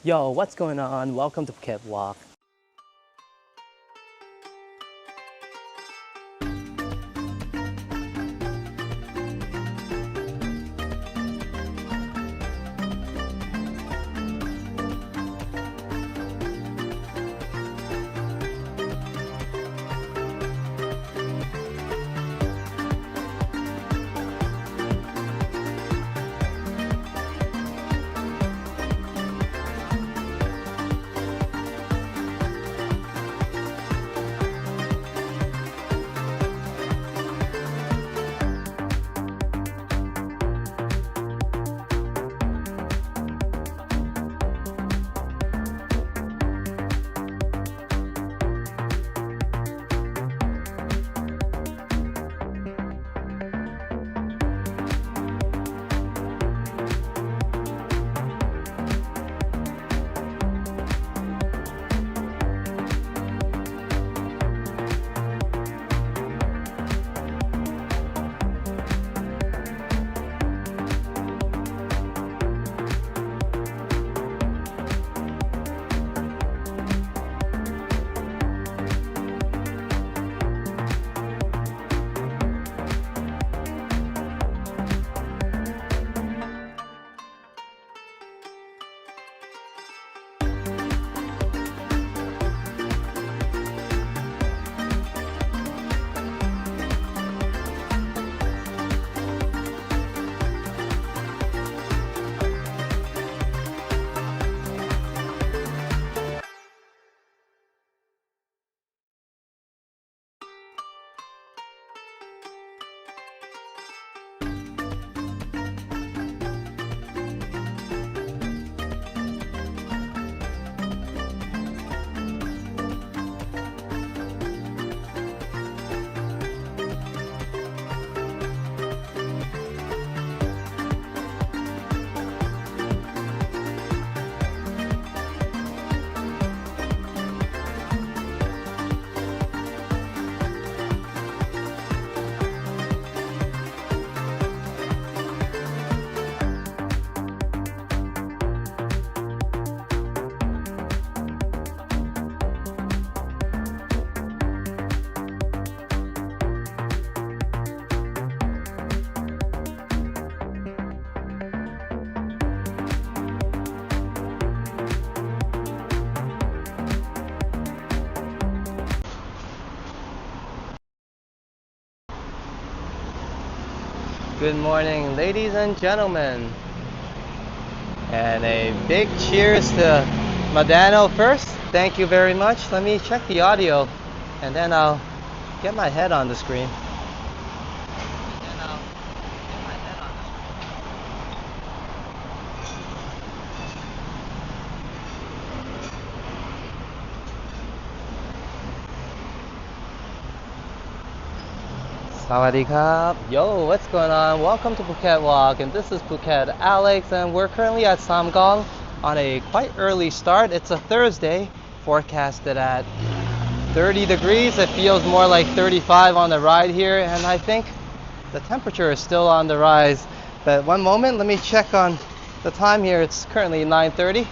Yo, what's going on? Welcome to Phuket Walk. Good morning, ladies and gentlemen. And a big cheers to Madano first. Thank you very much. Let me check the audio and then I'll get my head on the screen. Sawadee krap. Yo, what's going on? Welcome to Phuket Walk, and this is Phuket Alex, and we're currently at Samkong on a quite early start. It's a Thursday, forecasted at 30 degrees. It feels more like 35 on the ride here, and I think the temperature is still on the rise. But one moment, let me check on the time here. It's currently 9:30,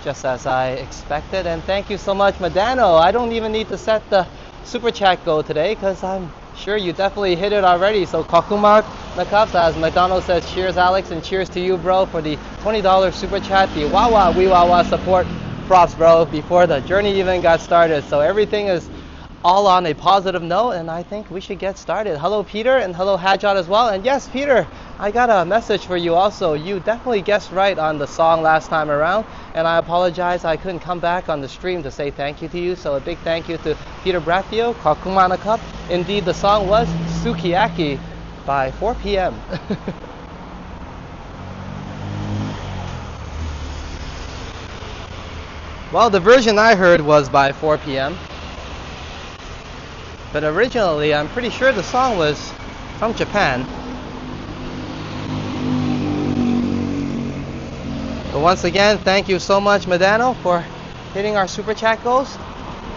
just as I expected. And thank you so much, Madano. I don't even need to set the super chat goal today because I'm sure you definitely hit it already. So Kakumak Nakap, as McDonald says, cheers Alex, and cheers to you, bro, for the $20 super chat, the Wawa Wee Wawa support. Props, bro, before the journey even got started. So everything is all on a positive note, and I think we should get started. Hello, Peter, and hello, Hajjot as well. And yes, Peter, I got a message for you also. You definitely guessed right on the song last time around, and I apologize I couldn't come back on the stream to say thank you to you. So a big thank you to Peter Brathio, Kakumana Cup. Indeed, the song was Sukiyaki by 4 p.m. Well, the version I heard was by 4 p.m. But originally, I'm pretty sure the song was from Japan. But once again, thank you so much, Madano, for hitting our super chat goals.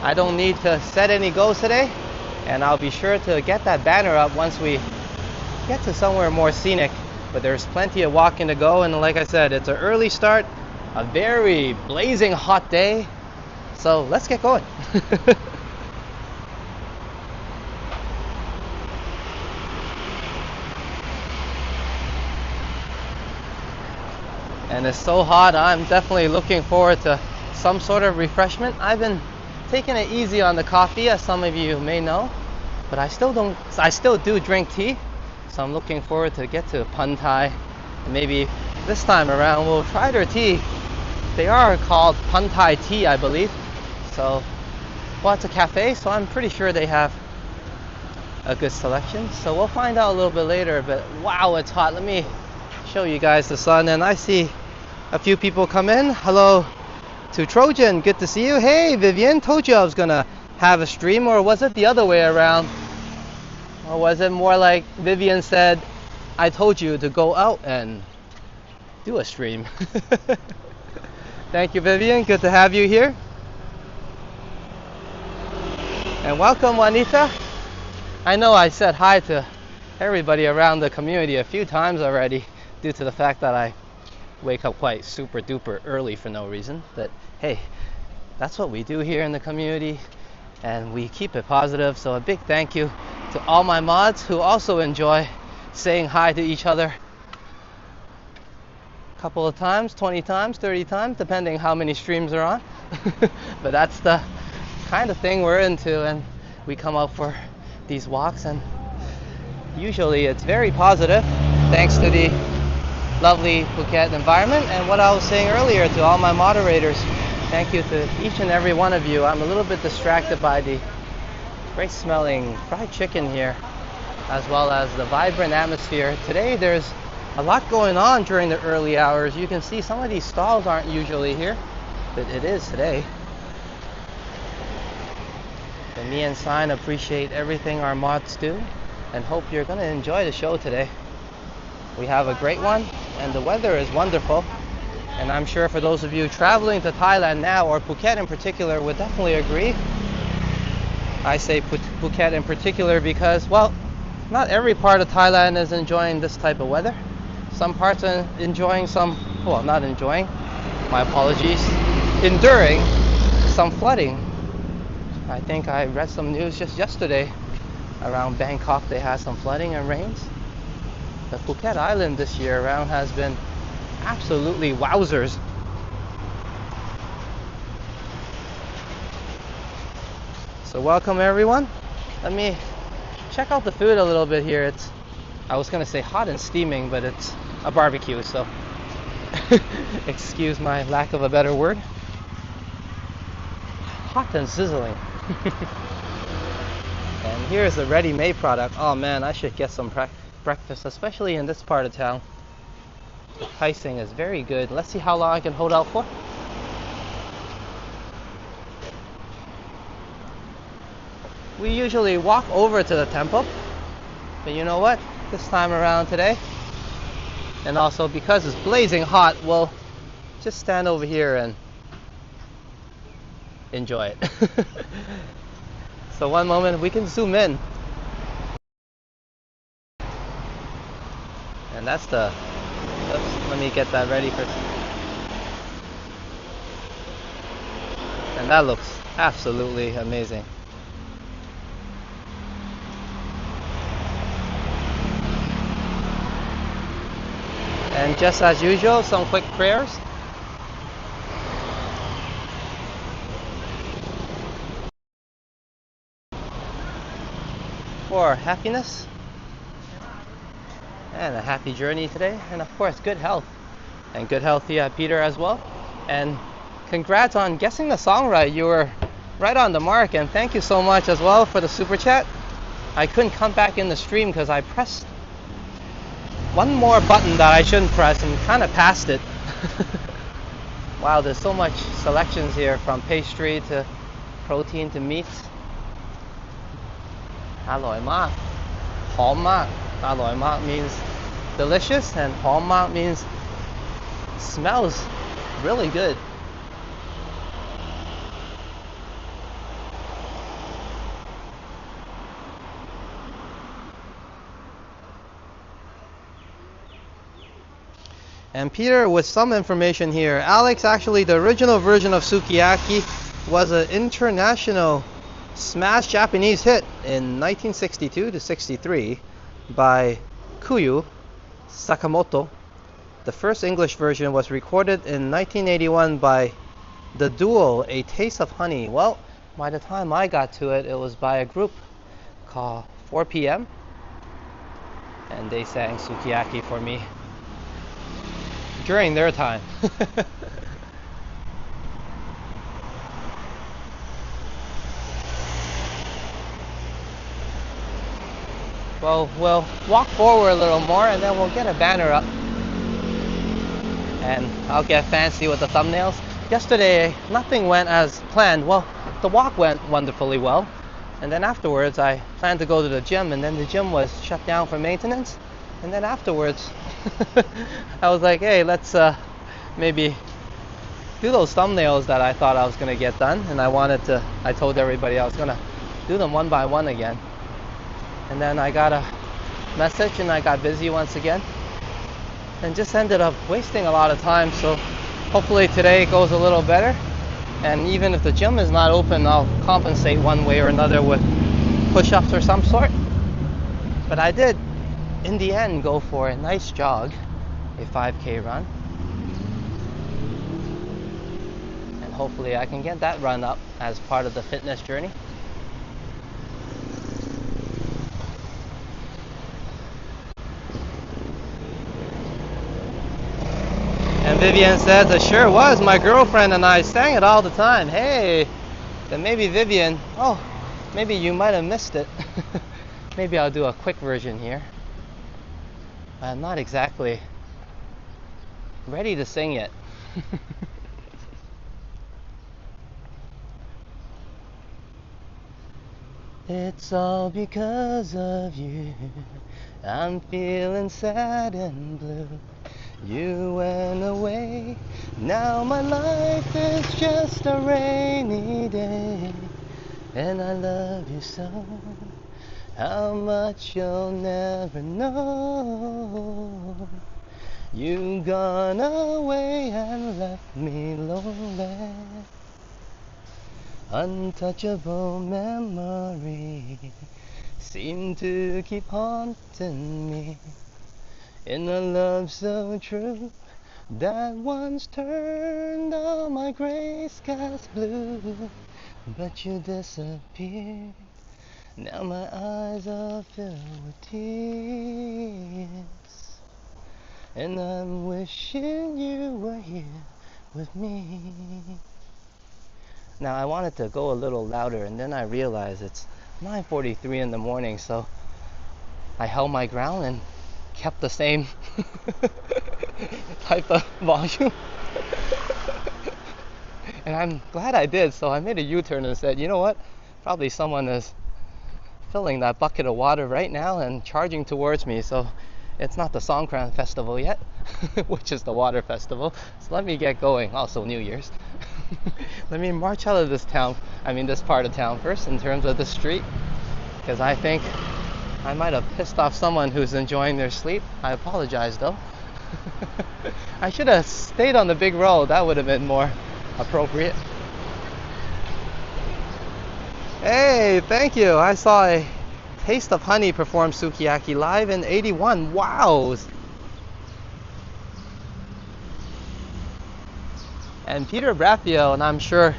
I don't need to set any goals today, and I'll be sure to get that banner up once we get to somewhere more scenic. But there's plenty of walking to go, and like I said, it's an early start. a very blazing hot day. So let's get going. And it's so hot, I'm definitely looking forward to some sort of refreshment. I've been taking it easy on the coffee, as some of you may know, but I still do drink tea. So I'm looking forward to get to Pad Thai. And maybe this time around we'll try their tea. They are called Pad Thai tea, I believe. So, well, it's a cafe, so I'm pretty sure they have a good selection. So we'll find out a little bit later, but wow, it's hot. Let me show you guys the sun. And I see a few people come in. Hello to Trojan, good to see you. Hey Vivian, told you I was gonna have a stream, or was it the other way around? Or was it more like Vivian said, I told you to go out and do a stream? Thank you, Vivian, good to have you here. And welcome, Juanita. I know I said hi to everybody around the community a few times already due to the fact that I wake up quite super duper early for no reason, but hey, that's what we do here in the community, and we keep it positive. So a big thank you to all my mods who also enjoy saying hi to each other a couple of times, 20 times, 30 times, depending how many streams are on. But that's the kind of thing we're into, and we come out for these walks, and usually it's very positive thanks to the lovely Phuket environment. And what I was saying earlier to all my moderators, thank you to each and every one of you. I'm a little bit distracted by the great smelling fried chicken here, as well as the vibrant atmosphere. Today there's a lot going on during the early hours. You can see some of these stalls aren't usually here, but it is today. And me and Sign appreciate everything our mods do, and hope you're going to enjoy the show today. We have a great one, and the weather is wonderful. And I'm sure for those of you traveling to Thailand now, or Phuket in particular, would definitely agree. I say Phuket in particular because, well, not every part of Thailand is enjoying this type of weather. Some parts are enjoying not enjoying, my apologies, enduring some flooding. I think I read some news just yesterday around Bangkok. They had some flooding and rains. The Phuket Island this year around has been absolutely wowzers. So welcome everyone. Let me check out the food a little bit here. I was gonna say hot and steaming, but it's a barbecue, so excuse my lack of a better word. Hot and sizzling. And here's the ready-made product. Oh man, I should get some breakfast, especially in this part of town. The pricing is very good. Let's see how long I can hold out for. We usually walk over to the temple, but you know what? This time around today, and also because it's blazing hot, we'll just stand over here and enjoy it. So one moment, we can zoom in. And that's the, oops, let me get that ready for, and that looks absolutely amazing. And just as usual, some quick prayers. For happiness and a happy journey today, and of course good health, and good health here at Peter as well. And congrats on guessing the song right. You were right on the mark, and thank you so much as well for the super chat. I couldn't come back in the stream because I pressed one more button that I shouldn't press and kind of passed it. Wow, there's so much selections here, from pastry to protein to meat. อร่อยมาก หอมมาก อร่อยมาก means delicious, and หอมมาก means smells really good. And Peter, with some information here, Alex, actually the original version of sukiyaki was an international smash Japanese hit in 1962 to 63 by Kuyu Sakamoto. The first English version was recorded in 1981 by the duo A Taste of Honey. Well, by the time I got to it, it was by a group called 4 p.m. and they sang sukiyaki for me during their time. Well, we'll walk forward a little more and then we'll get a banner up. And I'll get fancy with the thumbnails. Yesterday, nothing went as planned. Well, the walk went wonderfully well. And then afterwards, I planned to go to the gym, and then the gym was shut down for maintenance. And then afterwards, I was like, hey, let's maybe do those thumbnails that I thought I was going to get done. And I told everybody I was going to do them one by one again. And then I got a message and I got busy once again. And just ended up wasting a lot of time. So hopefully today goes a little better. And even if the gym is not open, I'll compensate one way or another with push-ups or some sort. But I did, in the end, go for a nice jog, a 5K run. And hopefully I can get that run up as part of the fitness journey. And Vivian says, it sure was. My girlfriend and I sang it all the time. Hey, then maybe Vivian, maybe you might have missed it. Maybe I'll do a quick version here. I'm not exactly ready to sing yet. It's all because of you. I'm feeling sad and blue. You went away, now my life is just a rainy day. And I love you so, how much you'll never know. You gone away and left me lonely. Untouchable memory seem to keep haunting me. In a love so true that once turned all my gray skies blue, but you disappeared. Now my eyes are filled with tears, and I'm wishing you were here with me. Now I wanted to go a little louder, and then I realized it's 9:43 in the morning, so I held my ground and kept the same type of volume. And I'm glad I did, so I made a U-turn and said, you know what, probably someone is filling that bucket of water right now and charging towards me. So it's not the Songkran festival yet, which is the water festival, so let me get going. Also New Year's. Let me march out of this part of town first in terms of the street, because I think I might have pissed off someone who's enjoying their sleep. I apologize though. I should have stayed on the big road. That would have been more appropriate. Hey, thank you. I saw a Taste of Honey perform sukiyaki live in 81. Wow. And Peter Braffio, and I'm sure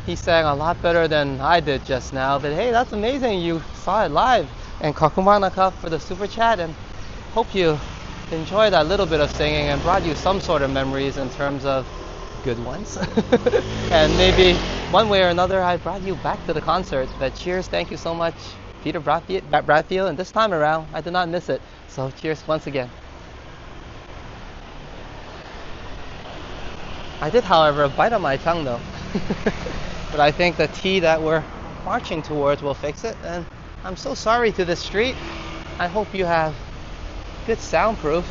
he sang a lot better than I did just now. But hey, that's amazing. You saw it live. And Kakumanaka for the super chat, and hope you enjoyed that little bit of singing and brought you some sort of memories in terms of good ones. And maybe one way or another I brought you back to the concert. But cheers, thank you so much, Peter Braffio, and this time around I did not miss it, so cheers once again. I did, however, bite on my tongue though. But I think the tea that we're marching towards will fix it. And I'm so sorry to this street. I hope you have good soundproof.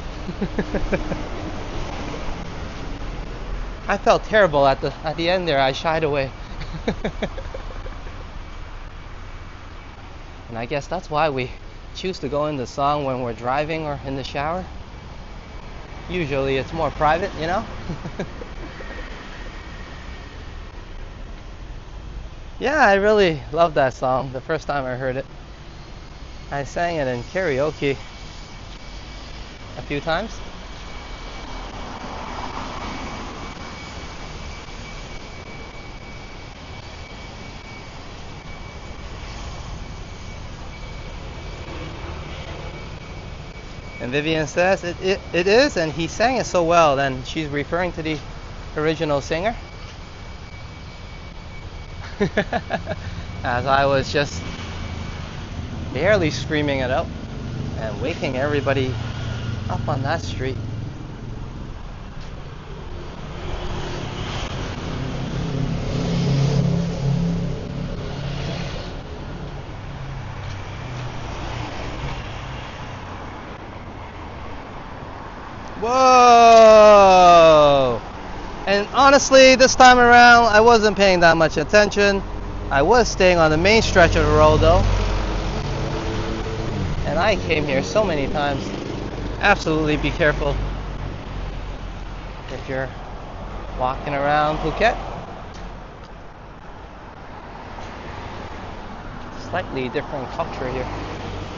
I felt terrible at the end there. I shied away. And I guess that's why we choose to go in the song when we're driving or in the shower. Usually it's more private, you know? Yeah, I really love that song the first time I heard it. I sang it in karaoke a few times. And Vivian says it is, and he sang it so well, and she's referring to the original singer. As I was just barely screaming it out and waking everybody up on that street. Whoa! And honestly, this time around, I wasn't paying that much attention. I was staying on the main stretch of the road though. And I came here so many times. Absolutely be careful if you're walking around Phuket. Slightly different culture here,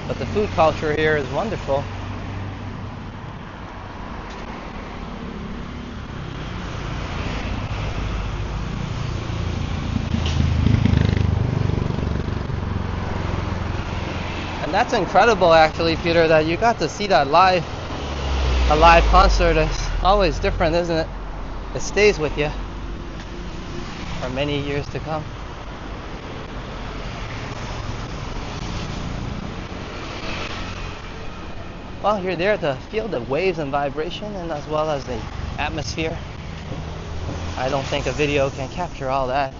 but the food culture here is wonderful. And that's incredible actually, Peter, that you got to see that live. A live concert is always different, isn't it? It stays with you for many years to come. Well, you're there to feel the waves and vibration, and as well as the atmosphere. I don't think a video can capture all that.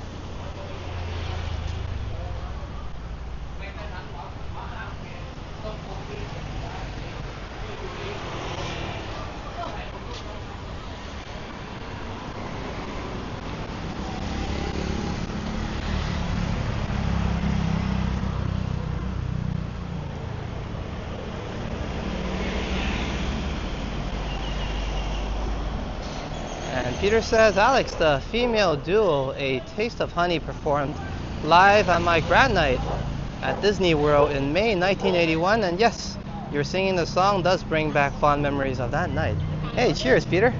And Peter says, Alex, the female duo A Taste of Honey performed live on my grad night at Disney World in May 1981. And yes, your singing the song does bring back fond memories of that night. Hey, cheers, Peter.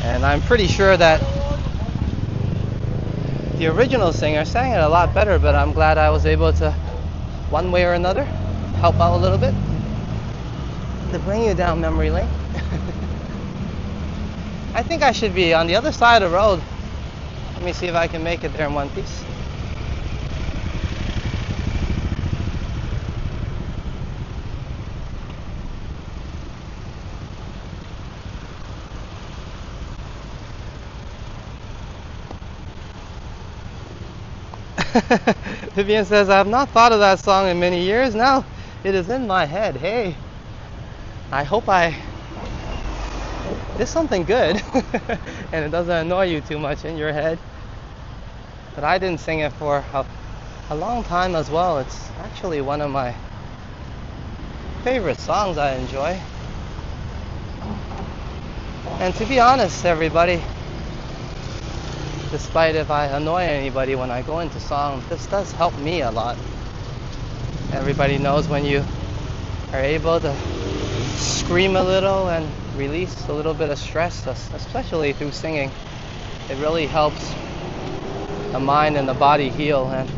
And I'm pretty sure that the original singer sang it a lot better, but I'm glad I was able to, one way or another, help out a little bit to bring you down memory lane. I think I should be on the other side of the road. Let me see if I can make it there in one piece. Vivian says, I have not thought of that song in many years. Now it is in my head. Hey, I hope I did something good and it doesn't annoy you too much in your head. But I didn't sing it for a long time as well. It's actually one of my favorite songs I enjoy. And to be honest, everybody, despite if I annoy anybody when I go into song, this does help me a lot. Everybody knows when you are able to scream a little and release a little bit of stress, especially through singing. It really helps the mind and the body heal. And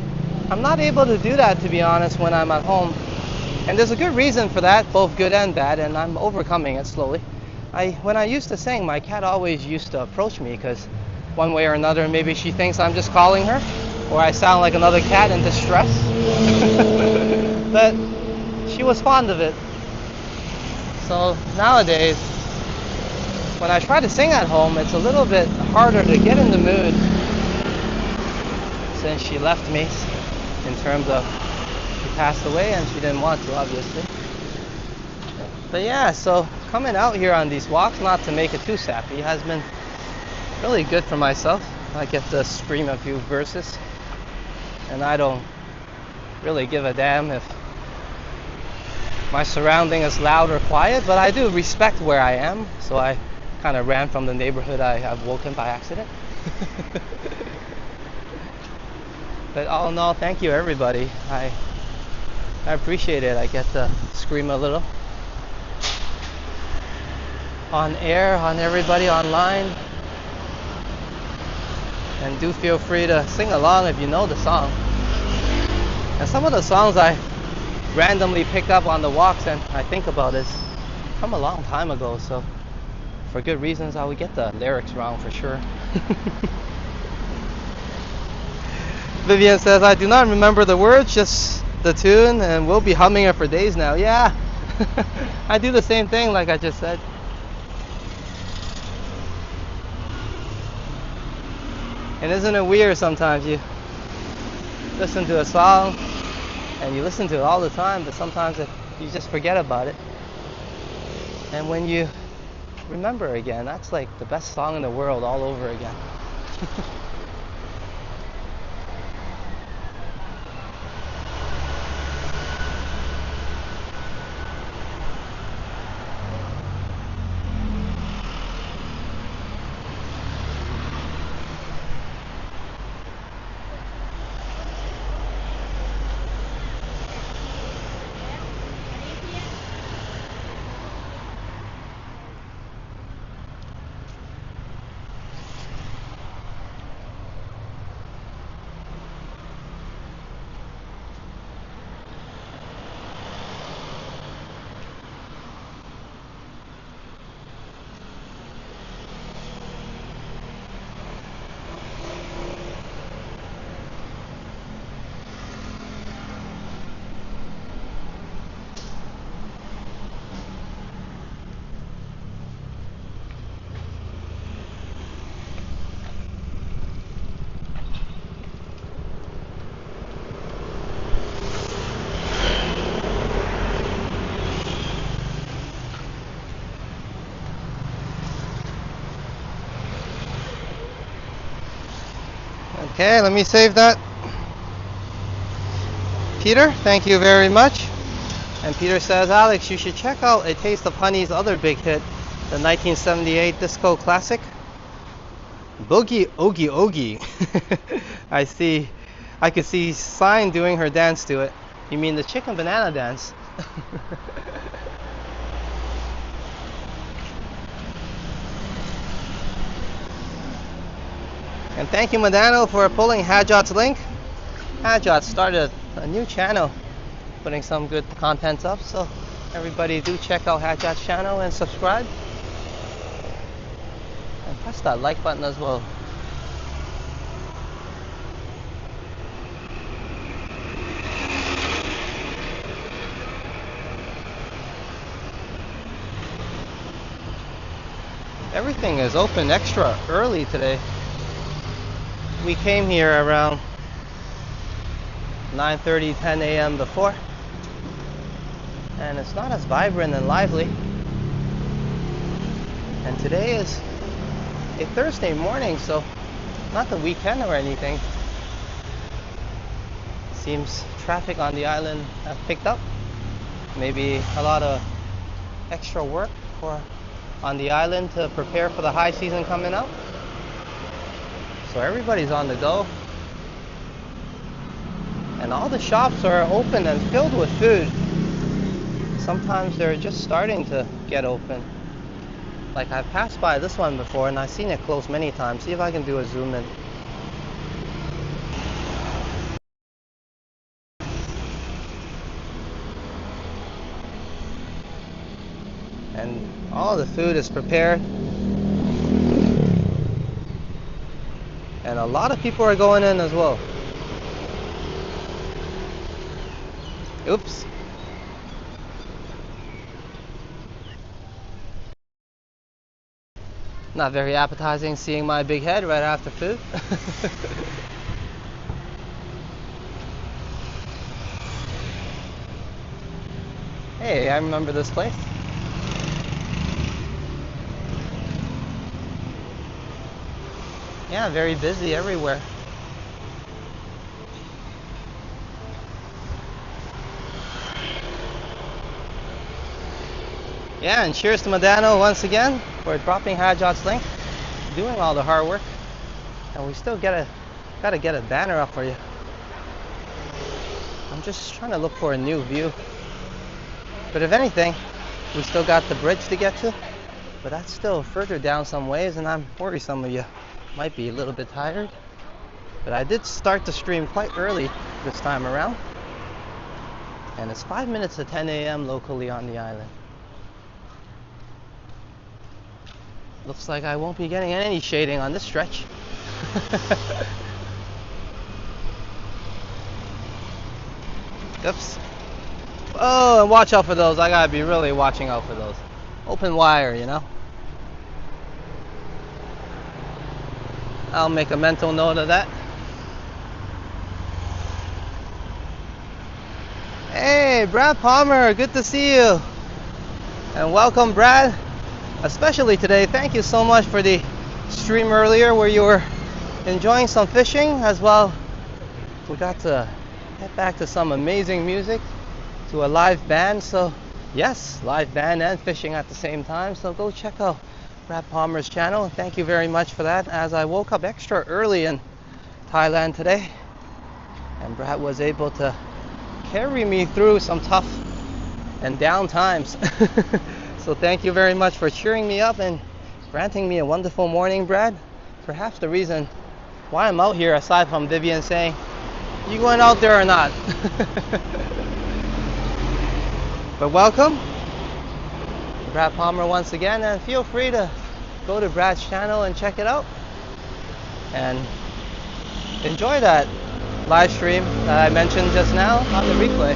I'm not able to do that, to be honest, when I'm at home. And there's a good reason for that, both good and bad, and I'm overcoming it slowly. When I used to sing, my cat always used to approach me because one way or another, maybe she thinks I'm just calling her, or I sound like another cat in distress. But she was fond of it. So nowadays, when I try to sing at home, it's a little bit harder to get in the mood since she left me, in terms of she passed away and she didn't want to, obviously. But yeah, so coming out here on these walks, not to make it too sappy, has been really good for myself. I get to scream a few verses, and I don't really give a damn if my surrounding is loud or quiet, but I do respect where I am, so I kind of ran from the neighborhood I have woken by accident. But all in all, thank you everybody. I appreciate it. I get to scream a little on air, on everybody online. And do feel free to sing along if you know the song. And some of the songs I randomly pick up on the walks and I think about is from a long time ago, so for good reasons I would get the lyrics wrong for sure. Vivian says, I do not remember the words, just the tune, and we'll be humming it for days now. Yeah, I do the same thing like I just said. And isn't it weird sometimes you listen to a song and you listen to it all the time, but sometimes you just forget about it. And when you remember again, that's like the best song in the world all over again. Okay, let me save that. Peter, thank you very much. And Peter says, Alex, you should check out A Taste of Honey's other big hit, the 1978 disco classic, Boogie Oogie Oogie. I could see Sign doing her dance to it. You mean the chicken banana dance? And thank you, Madano, for pulling Hajot's link. Hajot started a new channel, putting some good content up, so everybody do check out Hajot's channel and subscribe. And press that like button as well. Everything is open extra early today. We came here around 9:30, 10 a.m. before, and it's not as vibrant and lively. And today is a Thursday morning, so not the weekend or anything. Seems traffic on the island has picked up. Maybe a lot of extra work on the island to prepare for the high season coming up. So everybody's on the go. And all the shops are open and filled with food. Sometimes they're just starting to get open. Like I've passed by this one before and I've seen it close many times. See if I can do a zoom in. And all the food is prepared. And a lot of people are going in as well. Oops. Not very appetizing seeing my big head right after food. Hey, I remember this place. Yeah, very busy everywhere. Yeah, and cheers to Modano once again for dropping Hajot's link, doing all the hard work, and we still gotta get a banner up for you. I'm just trying to look for a new view, but if anything, we still got the bridge to get to, but that's still further down some ways, and I'm worried some of you might be a little bit tired. But I did start the stream quite early this time around, and it's 5 minutes to 10 a.m. locally on the island. Looks like I won't be getting any shading on this stretch. Oops. Oh, and watch out for those. I gotta be really watching out for those. Open wire, you know. I'll make a mental note of that. Hey, Brad Palmer, good to see you. And welcome, Brad. Especially today, thank you so much for the stream earlier where you were enjoying some fishing as well. We got to get back to some amazing music, to a live band. So yes, live band and fishing at the same time. So go check out Brad Palmer's channel. Thank you very much for that, as I woke up extra early in Thailand today, and Brad was able to carry me through some tough and down times. So thank you very much for cheering me up and granting me a wonderful morning, Brad. Perhaps the reason why I'm out here, aside from Vivian saying, "You going out there or not?" But welcome, Brad Palmer, once again, and feel free to go to Brad's channel and check it out and enjoy that live stream that I mentioned just now on the replay.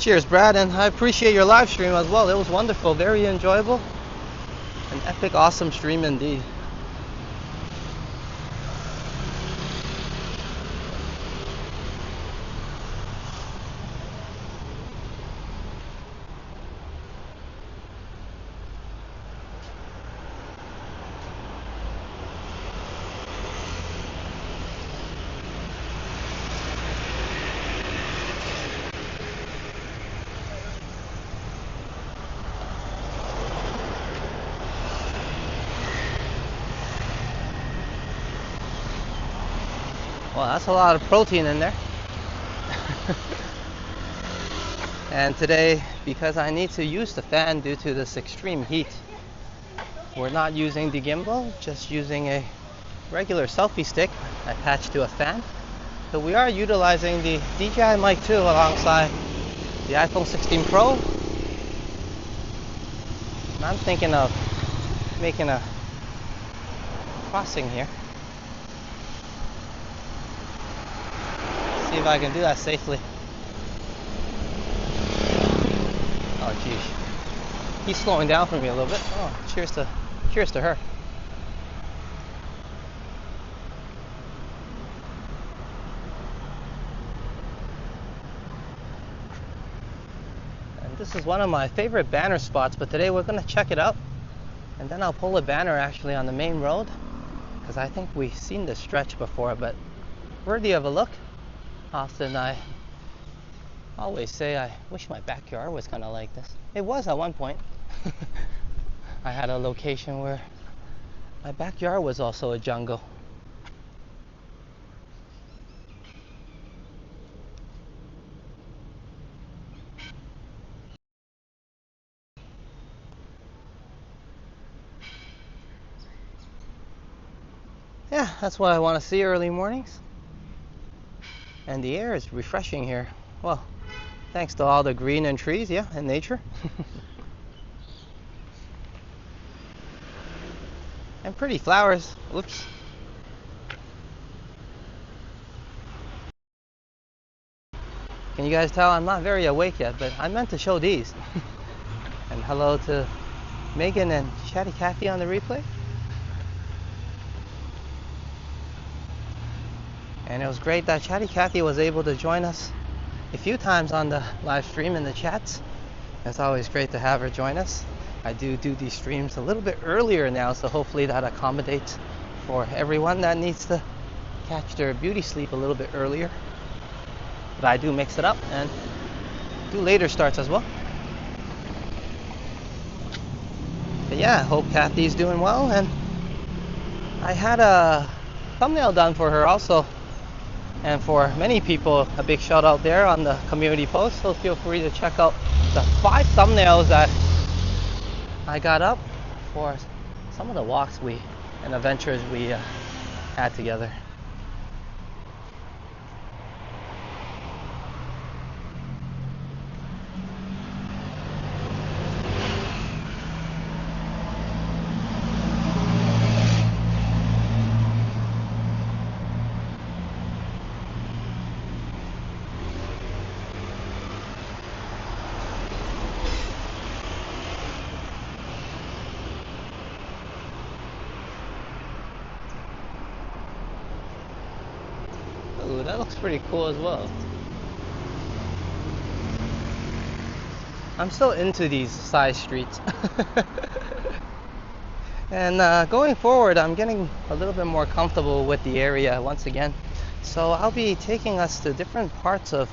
Cheers, Brad, and I appreciate your live stream as well. It was wonderful, very enjoyable, an epic, awesome stream indeed. Well, that's a lot of protein in there. And today, because I need to use the fan due to this extreme heat, we're not using the gimbal, just using a regular selfie stick attached to a fan. So we are utilizing the DJI Mic 2 alongside the iPhone 16 Pro. And I'm thinking of making a crossing here. See if I can do that safely. Oh geez, he's slowing down for me a little bit. Oh, cheers to her. And this is one of my favorite banner spots, but today we're gonna check it out, and then I'll pull a banner actually on the main road, because I think we've seen this stretch before, but worthy of a look. Often I always say I wish my backyard was kind of like this. It was at one point. I had a location where my backyard was also a jungle. Yeah, that's what I want to see early mornings. And the air is refreshing here. Well, thanks to all the green and trees, yeah, and nature. And pretty flowers. Oops. Can you guys tell I'm not very awake yet, but I meant to show these. And hello to Megan and Chatty Cathy on the replay. And it was great that Chatty Cathy was able to join us a few times on the live stream in the chats. It's always great to have her join us. I do these streams a little bit earlier now, so hopefully that accommodates for everyone that needs to catch their beauty sleep a little bit earlier. But I do mix it up and do later starts as well. But yeah, I hope Kathy's doing well, and I had a thumbnail done for her also. And for many people, a big shout out there on the community post, so feel free to check out the 5 thumbnails that I got up for some of the walks and adventures we had together. Ooh, that looks pretty cool as well. I'm still into these side streets. And going forward, I'm getting a little bit more comfortable with the area once again. So I'll be taking us to different parts of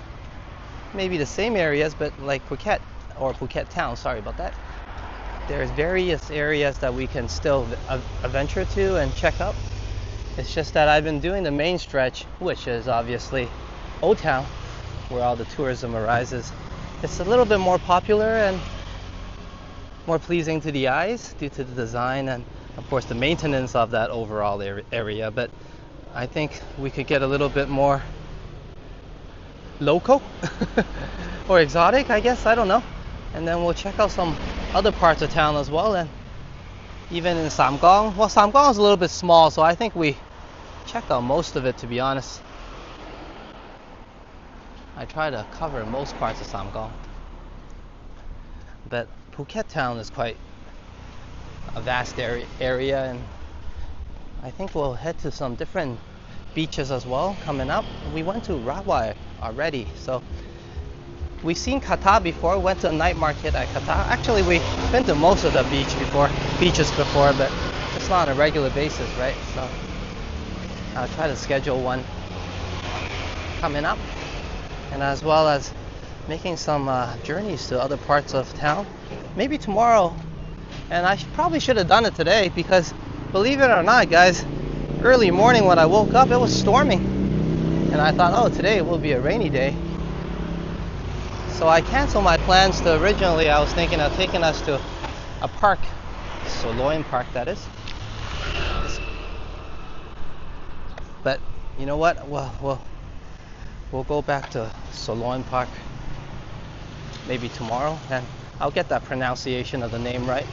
maybe the same areas, but like Phuket or Phuket town, sorry about that. There's various areas that we can still venture to and check out. It's just that I've been doing the main stretch, which is obviously Old Town, where all the tourism arises. It's a little bit more popular and more pleasing to the eyes due to the design and of course the maintenance of that overall area. But I think we could get a little bit more local or exotic, I guess, I don't know. And then we'll check out some other parts of town as well, and even in Samkong. Well, Samkong is a little bit small, so I think we checked out most of it, to be honest. I try to cover most parts of Samkong. But Phuket town is quite a vast area, and I think we'll head to some different beaches as well coming up. We went to Rawai already, so we've seen Kata before. Went to a night market at Kata. Actually, we've been to most of the beaches before, but it's not on a regular basis, right? So I'll try to schedule one coming up, and as well as making some journeys to other parts of town, maybe tomorrow. And I probably should have done it today, because believe it or not, guys, early morning when I woke up, it was storming, and I thought, oh, today will be a rainy day. So I canceled my plans to originally. I was thinking of taking us to a park, Soloin Park that is. But you know what? We'll go back to Soloin Park maybe tomorrow, and I'll get that pronunciation of the name right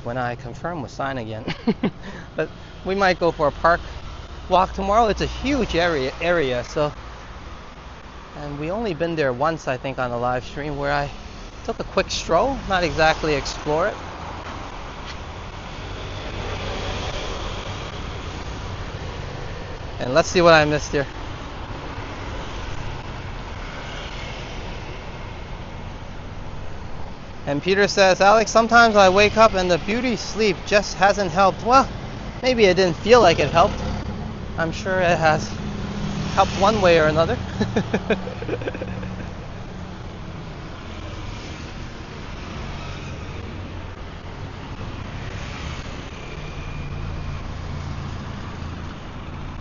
when I confirm with Sign again. But we might go for a park walk tomorrow. It's a huge area, so. And we only been there once, I think, on a live stream where I took a quick stroll, not exactly explore it. And let's see what I missed here. And Peter says, Alex, sometimes I wake up and the beauty sleep just hasn't helped. Well, maybe it didn't feel like it helped. I'm sure it has helped one way or another.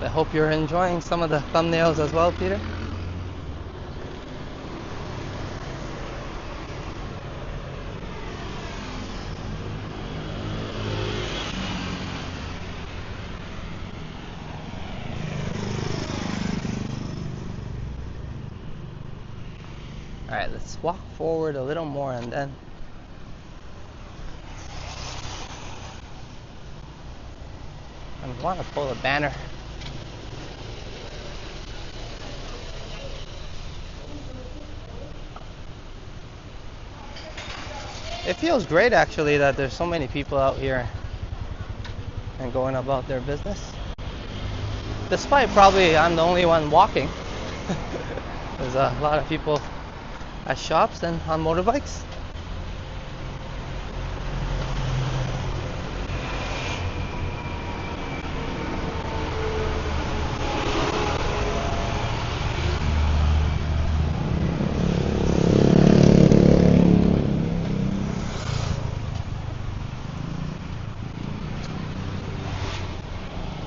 I hope you're enjoying some of the thumbnails as well, Peter. Alright, let's walk forward a little more, and then I want to pull a banner. It feels great actually that there's so many people out here and going about their business. despite probably I'm the only one walking. There's a lot of people at shops and on motorbikes.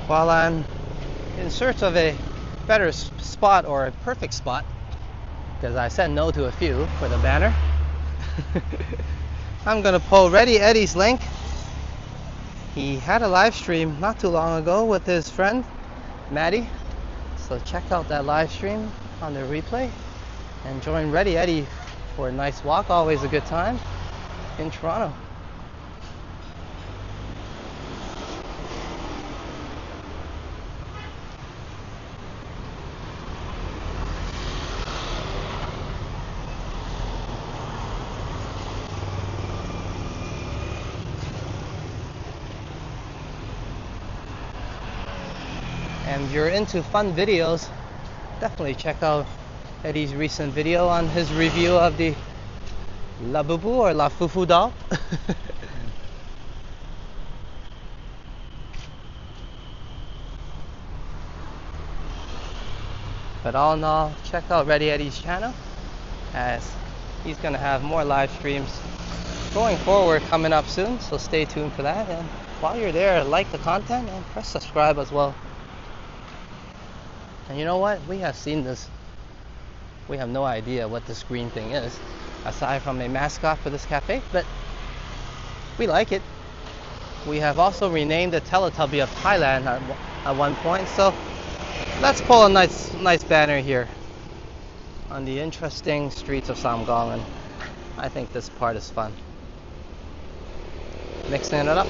While I'm in search of a better spot or a perfect spot, because I said no to a few for the banner, I'm gonna pull Ready Eddie's link. He had a live stream not too long ago with his friend Maddie, so check out that live stream on the replay and join Ready Eddie for a nice walk. Always a good time in Toronto. And if you're into fun videos, definitely check out Eddie's recent video on his review of the La Bubu or La Fufu doll. But all in all, check out Ready Eddie's channel, as he's gonna have more live streams going forward coming up soon, so stay tuned for that. And while you're there, like the content and press subscribe as well. And you know what? We have seen this. We have no idea what this green thing is, aside from a mascot for this cafe, but we like it. We have also renamed the Teletubby of Thailand at one point, so let's pull a nice banner here on the interesting streets of Samkong, and I think this part is fun. Mixing it up.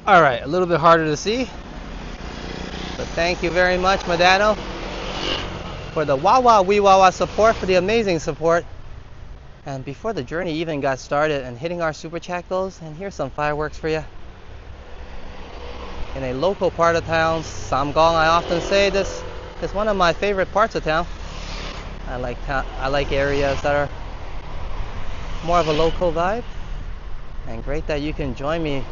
Alright, a little bit harder to see, but thank you very much, Madano, for the Wawa Wee Wawa support, for the amazing support. And before the journey even got started and hitting our super chat goals, and here's some fireworks for you. In a local part of town, Samkong, I often say this is one of my favorite parts of town. I like areas that are more of a local vibe, and great that you can join me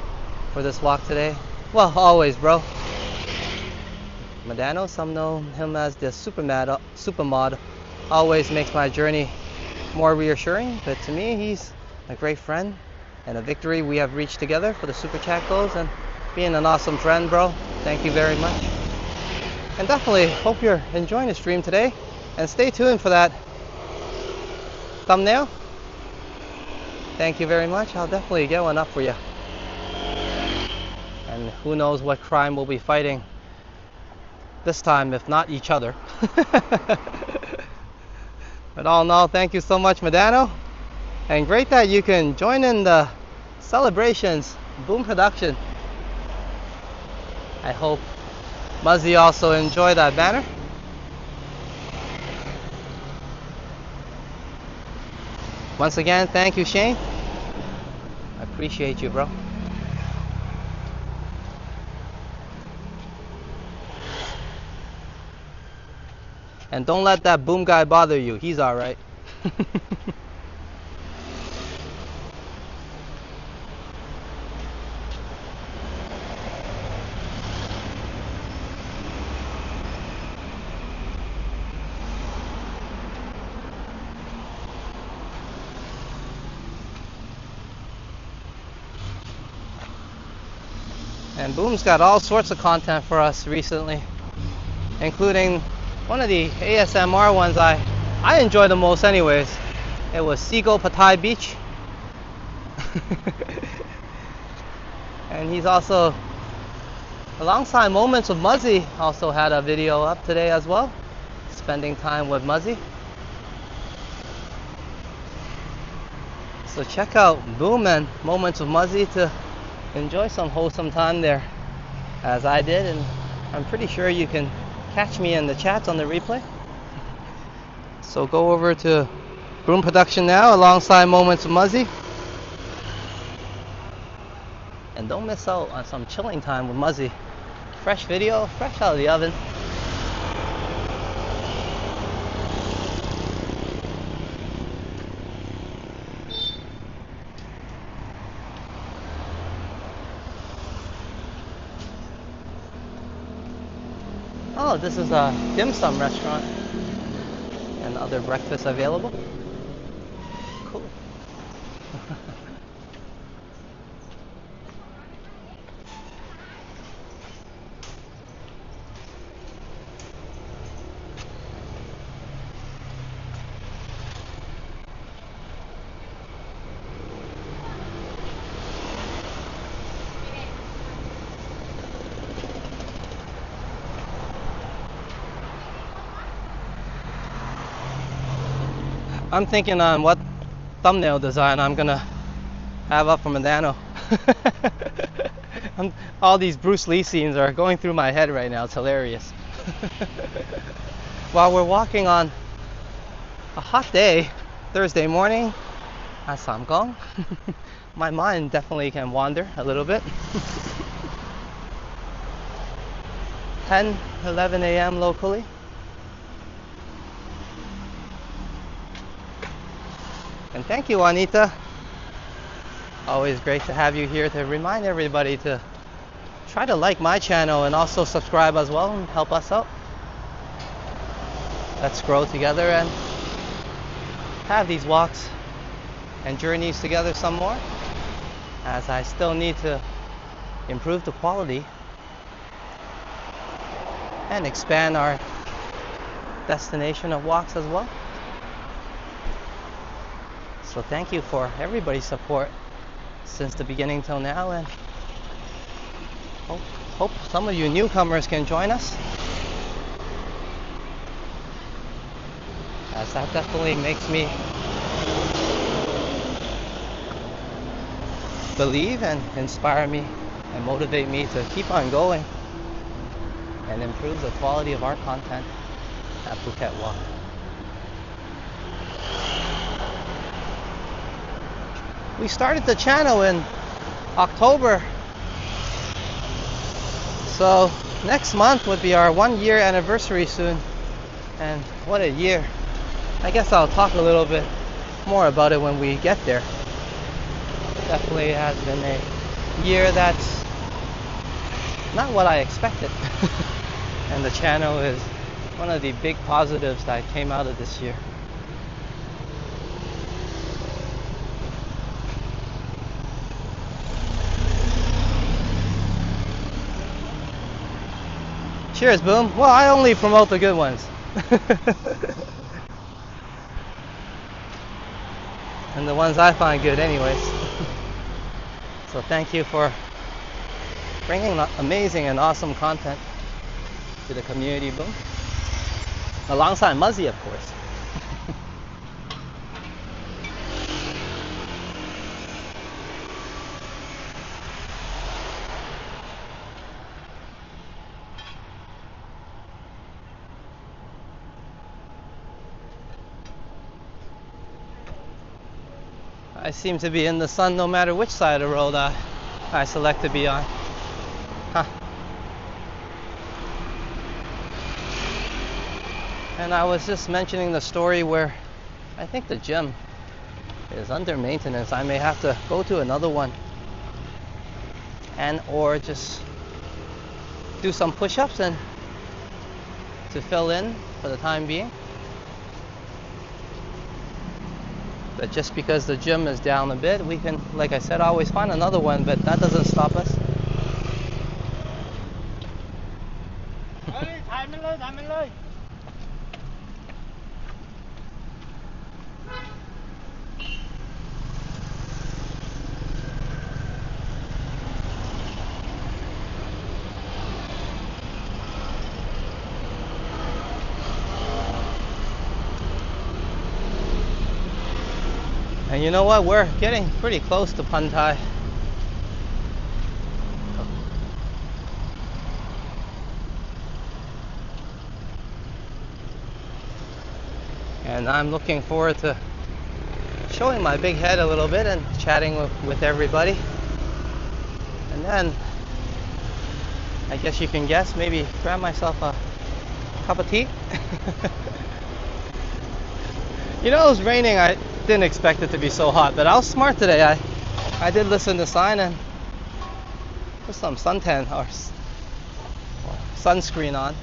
for this walk today. Well, always, bro. Madano, some know him as the supermod, always makes my journey more reassuring, but to me, he's a great friend and a victory we have reached together for the super chat goals, and being an awesome friend, bro. Thank you very much. And definitely hope you're enjoying the stream today, and stay tuned for that thumbnail. Thank you very much. I'll definitely get one up for you. And who knows what crime we'll be fighting this time, if not each other. But all in all, thank you so much, Madano. And great that you can join in the celebrations. Boom production. I hope Muzzy also enjoyed that banner. Once again, thank you, Shane. I appreciate you, bro. And don't let that boom guy bother you. He's alright. And Boom's got all sorts of content for us recently, including one of the ASMR ones I enjoy the most anyways. It was Seagull Pattaya Beach. And he's also, alongside Moments with Muzzy, also had a video up today as well, spending time with Muzzy. So check out Boom and Moments with Muzzy to enjoy some wholesome time there, as I did, and I'm pretty sure you can catch me in the chats on the replay. So go over to Broom Production now alongside Moments with Muzzy. And don't miss out on some chilling time with Muzzy. Fresh video, fresh out of the oven. Oh, this is a dim sum restaurant and other breakfasts available. Cool. I'm thinking on what thumbnail design I'm gonna have up for Medano. All these Bruce Lee scenes are going through my head right now. It's hilarious. While we're walking on a hot day, Thursday morning at Samkong, my mind definitely can wander a little bit. 10, 11 a.m. locally. And thank you, Juanita. Always great to have you here to remind everybody to try to like my channel and also subscribe as well and help us out. Let's grow together and have these walks and journeys together some more, as I still need to improve the quality and expand our destination of walks as well. So thank you for everybody's support since the beginning till now, and hope some of you newcomers can join us, as that definitely makes me believe and inspire me and motivate me to keep on going and improve the quality of our content at Phuket Walk. We started the channel in October, so next month would be our 1-year anniversary soon, and what a year. I guess I'll talk a little bit more about it when we get there. Definitely has been a year that's not what I expected. And the channel is one of the big positives that came out of this year. Cheers, Boom. Well, I only promote the good ones. And the ones I find good anyways. So thank you for bringing amazing and awesome content to the community, Boom. Alongside Muzzy, of course. I seem to be in the sun no matter which side of the road I select to be on. Huh. And I was just mentioning the story where I think the gym is under maintenance. I may have to go to another one and or just do some push-ups and to fill in for the time being. But just because the gym is down a bit, we can, like I said, always find another one, but that doesn't stop us. And you know what? We're getting pretty close to Pantai. And and I'm looking forward to showing my big head a little bit and chatting with everybody. And then I guess you can guess, maybe grab myself a cup of tea. You know, it was raining. I didn't expect it to be so hot, but I was smart today. I did listen to sign and put some suntan or sunscreen on.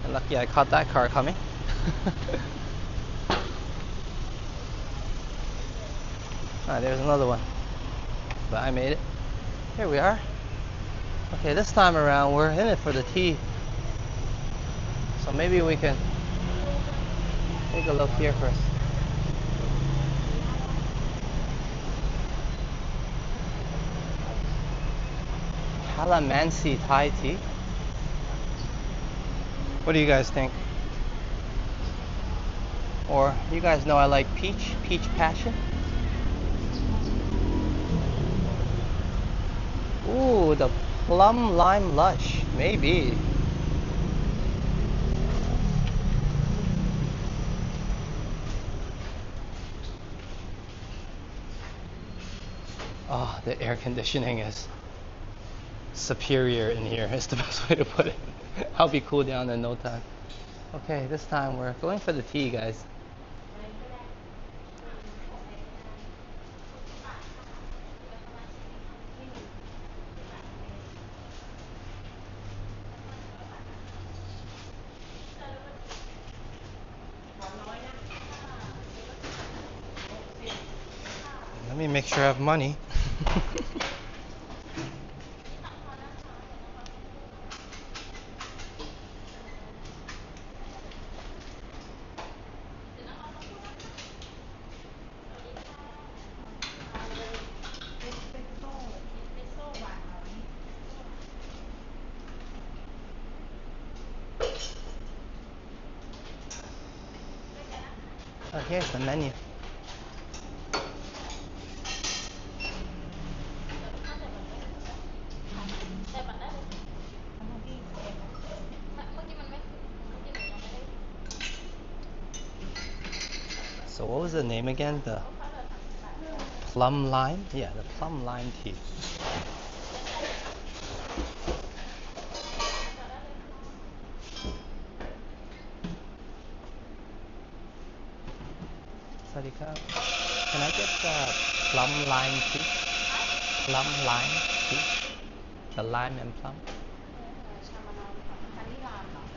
And lucky I caught that car coming. There's another one. But I made it. Here we are. Okay, this time around we're in it for the tea. So maybe we can take a look here first. Calamansi Thai tea. What do you guys think? Or you guys know I like peach passion. Ooh, the plum lime lush, maybe. Oh, the air conditioning is superior in here. Is the best way to put it. I'll be cooled down in no time. Okay, this time we're going for the tea, guys. Let me make sure I have money. Oh, here's the menu. So what was the name again? The plum lime? Yeah, the plum lime tea. Sadika, can I get the plum lime tea? Plum lime tea? The lime and plum?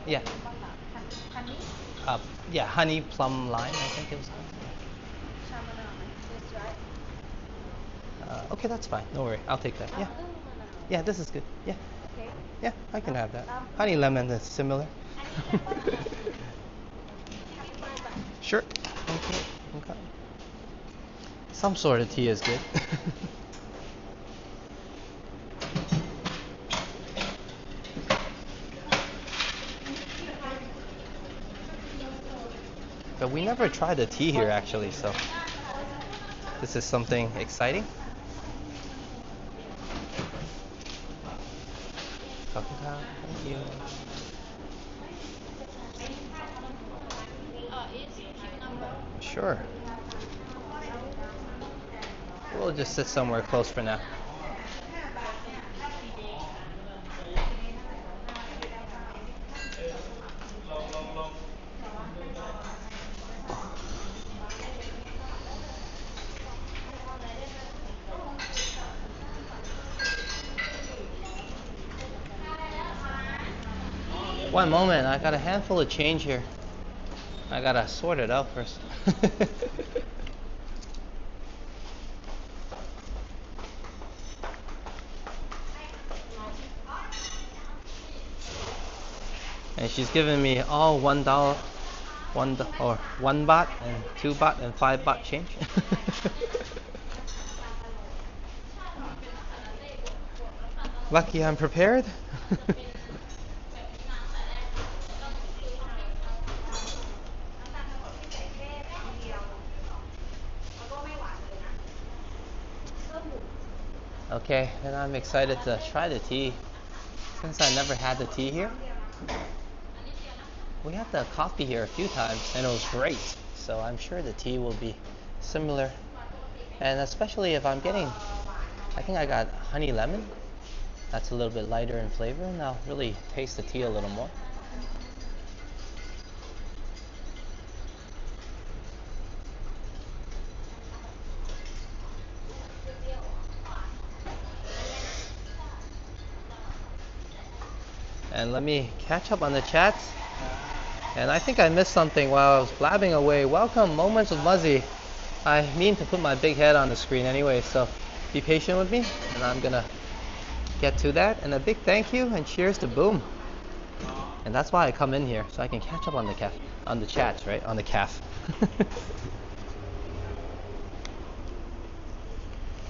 Yeah. Yeah, honey plum lime, I think it was called. Okay, that's fine. No worry. I'll take that. Yeah. Yeah, this is good. Yeah. Yeah, I can have that. Honey lemon is similar. Sure. Okay. Okay. Some sort of tea is good. But we never tried the tea here actually, so this is something exciting. Thank you. Sure. We'll just sit somewhere close for now. One moment, I got a handful of change here. I gotta sort it out first. And she's giving me all $1, or 1 baht and 2 baht and 5 baht change. Lucky I'm prepared. Okay, and I'm excited to try the tea since I never had the tea here. We had the coffee here a few times and it was great. So I'm sure the tea will be similar. And especially if I'm getting, I think I got honey lemon. That's a little bit lighter in flavor and I'll really taste the tea a little more. And let me catch up on the chats. And I think I missed something while I was blabbing away. Welcome, Moments with Muzzy. I mean to put my big head on the screen anyway, so be patient with me, and I'm gonna get to that. And a big thank you and cheers to Boom. And that's why I come in here, so I can catch up on the chats, right? On the calf.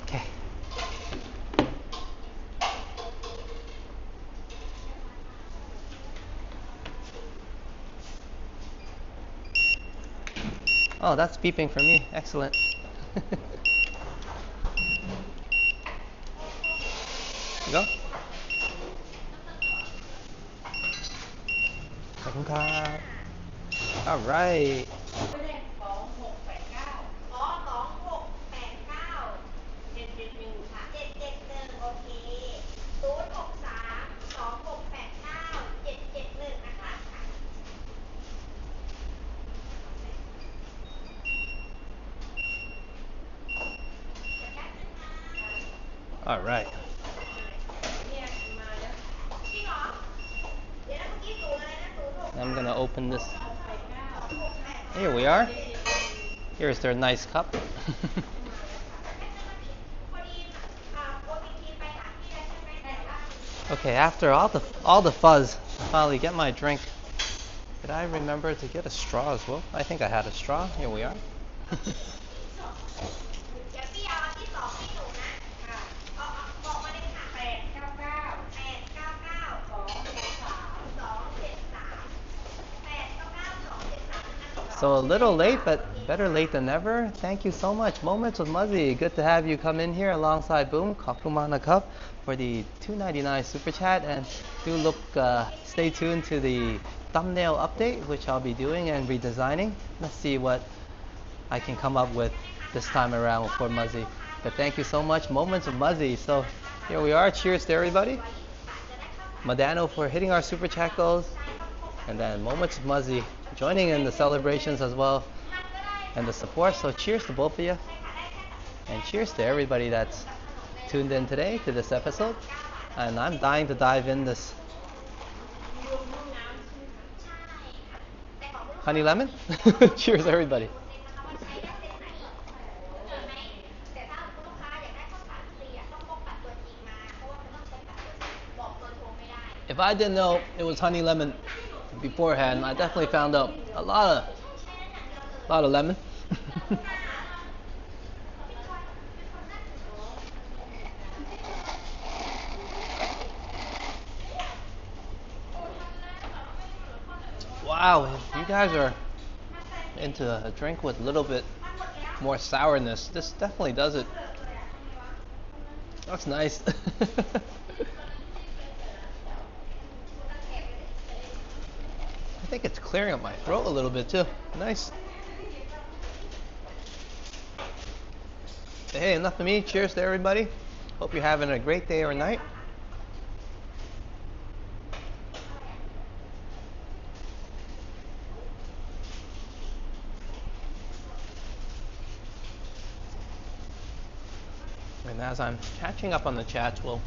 Okay. Oh, that's beeping for me. Excellent. Go. All right. All right. I'm gonna open this. Here we are. Here's their nice cup. Okay, after all the fuzz, I finally get my drink. Did I remember to get a straw as well? I think I had a straw. Here we are. So a little late, but better late than never. Thank you so much. Moments with Muzzy. Good to have you come in here alongside Boom. Kakumana Cup for the $2.99 super chat. And do look, stay tuned to the thumbnail update, which I'll be doing and redesigning. Let's see what I can come up with this time around for Muzzy. But thank you so much. Moments with Muzzy. So here we are. Cheers to everybody. Madano for hitting our super chat goals. And then Moments with Muzzy joining in the celebrations as well and the support. So cheers to both of you, and cheers to everybody that's tuned in today to this episode. And I'm dying to dive in this honey lemon. Cheers everybody. If I didn't know it was honey lemon beforehand, I definitely found out a lot of lemon. Wow, if you guys are into a drink with a little bit more sourness, this definitely does it. That's nice. I think it's clearing up my throat a little bit too. Nice. Hey, enough of me. Cheers to everybody. Hope you're having a great day or night. And as I'm catching up on the chats, we'll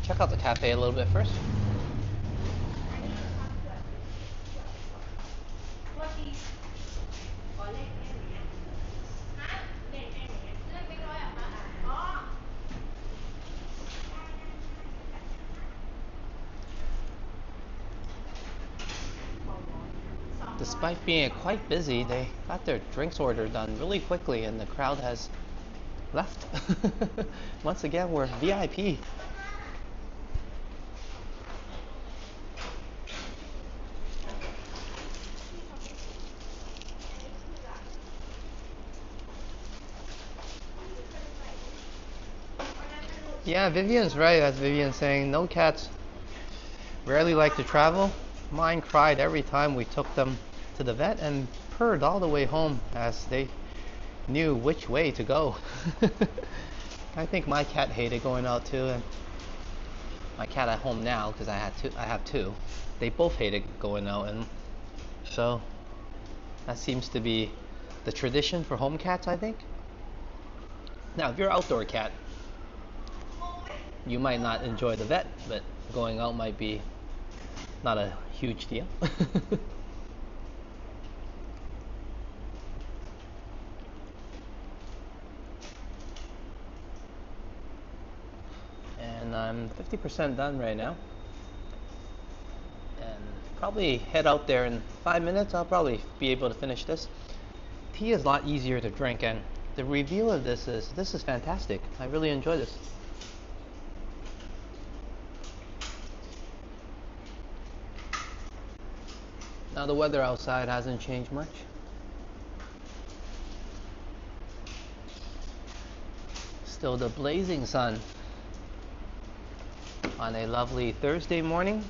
check out the cafe a little bit first. Despite being quite busy, they got their drinks order done really quickly and the crowd has left. Once again, we're VIP. Yeah, Vivian's right, as Vivian's saying, no cats rarely like to travel. Mine cried every time we took them to the vet and purred all the way home as they knew which way to go. I think my cat hated going out too, and my cat at home now, because I have two, they both hated going out, and so that seems to be the tradition for home cats, I think. Now, if you're an outdoor cat, you might not enjoy the vet, but going out might be not a huge deal. And I'm 50% done right now, and probably head out there in 5 minutes. I'll probably be able to finish this. Tea is a lot easier to drink, and the review of this is fantastic. I really enjoy this. Now the weather outside hasn't changed much. Still the blazing sun on a lovely Thursday morning.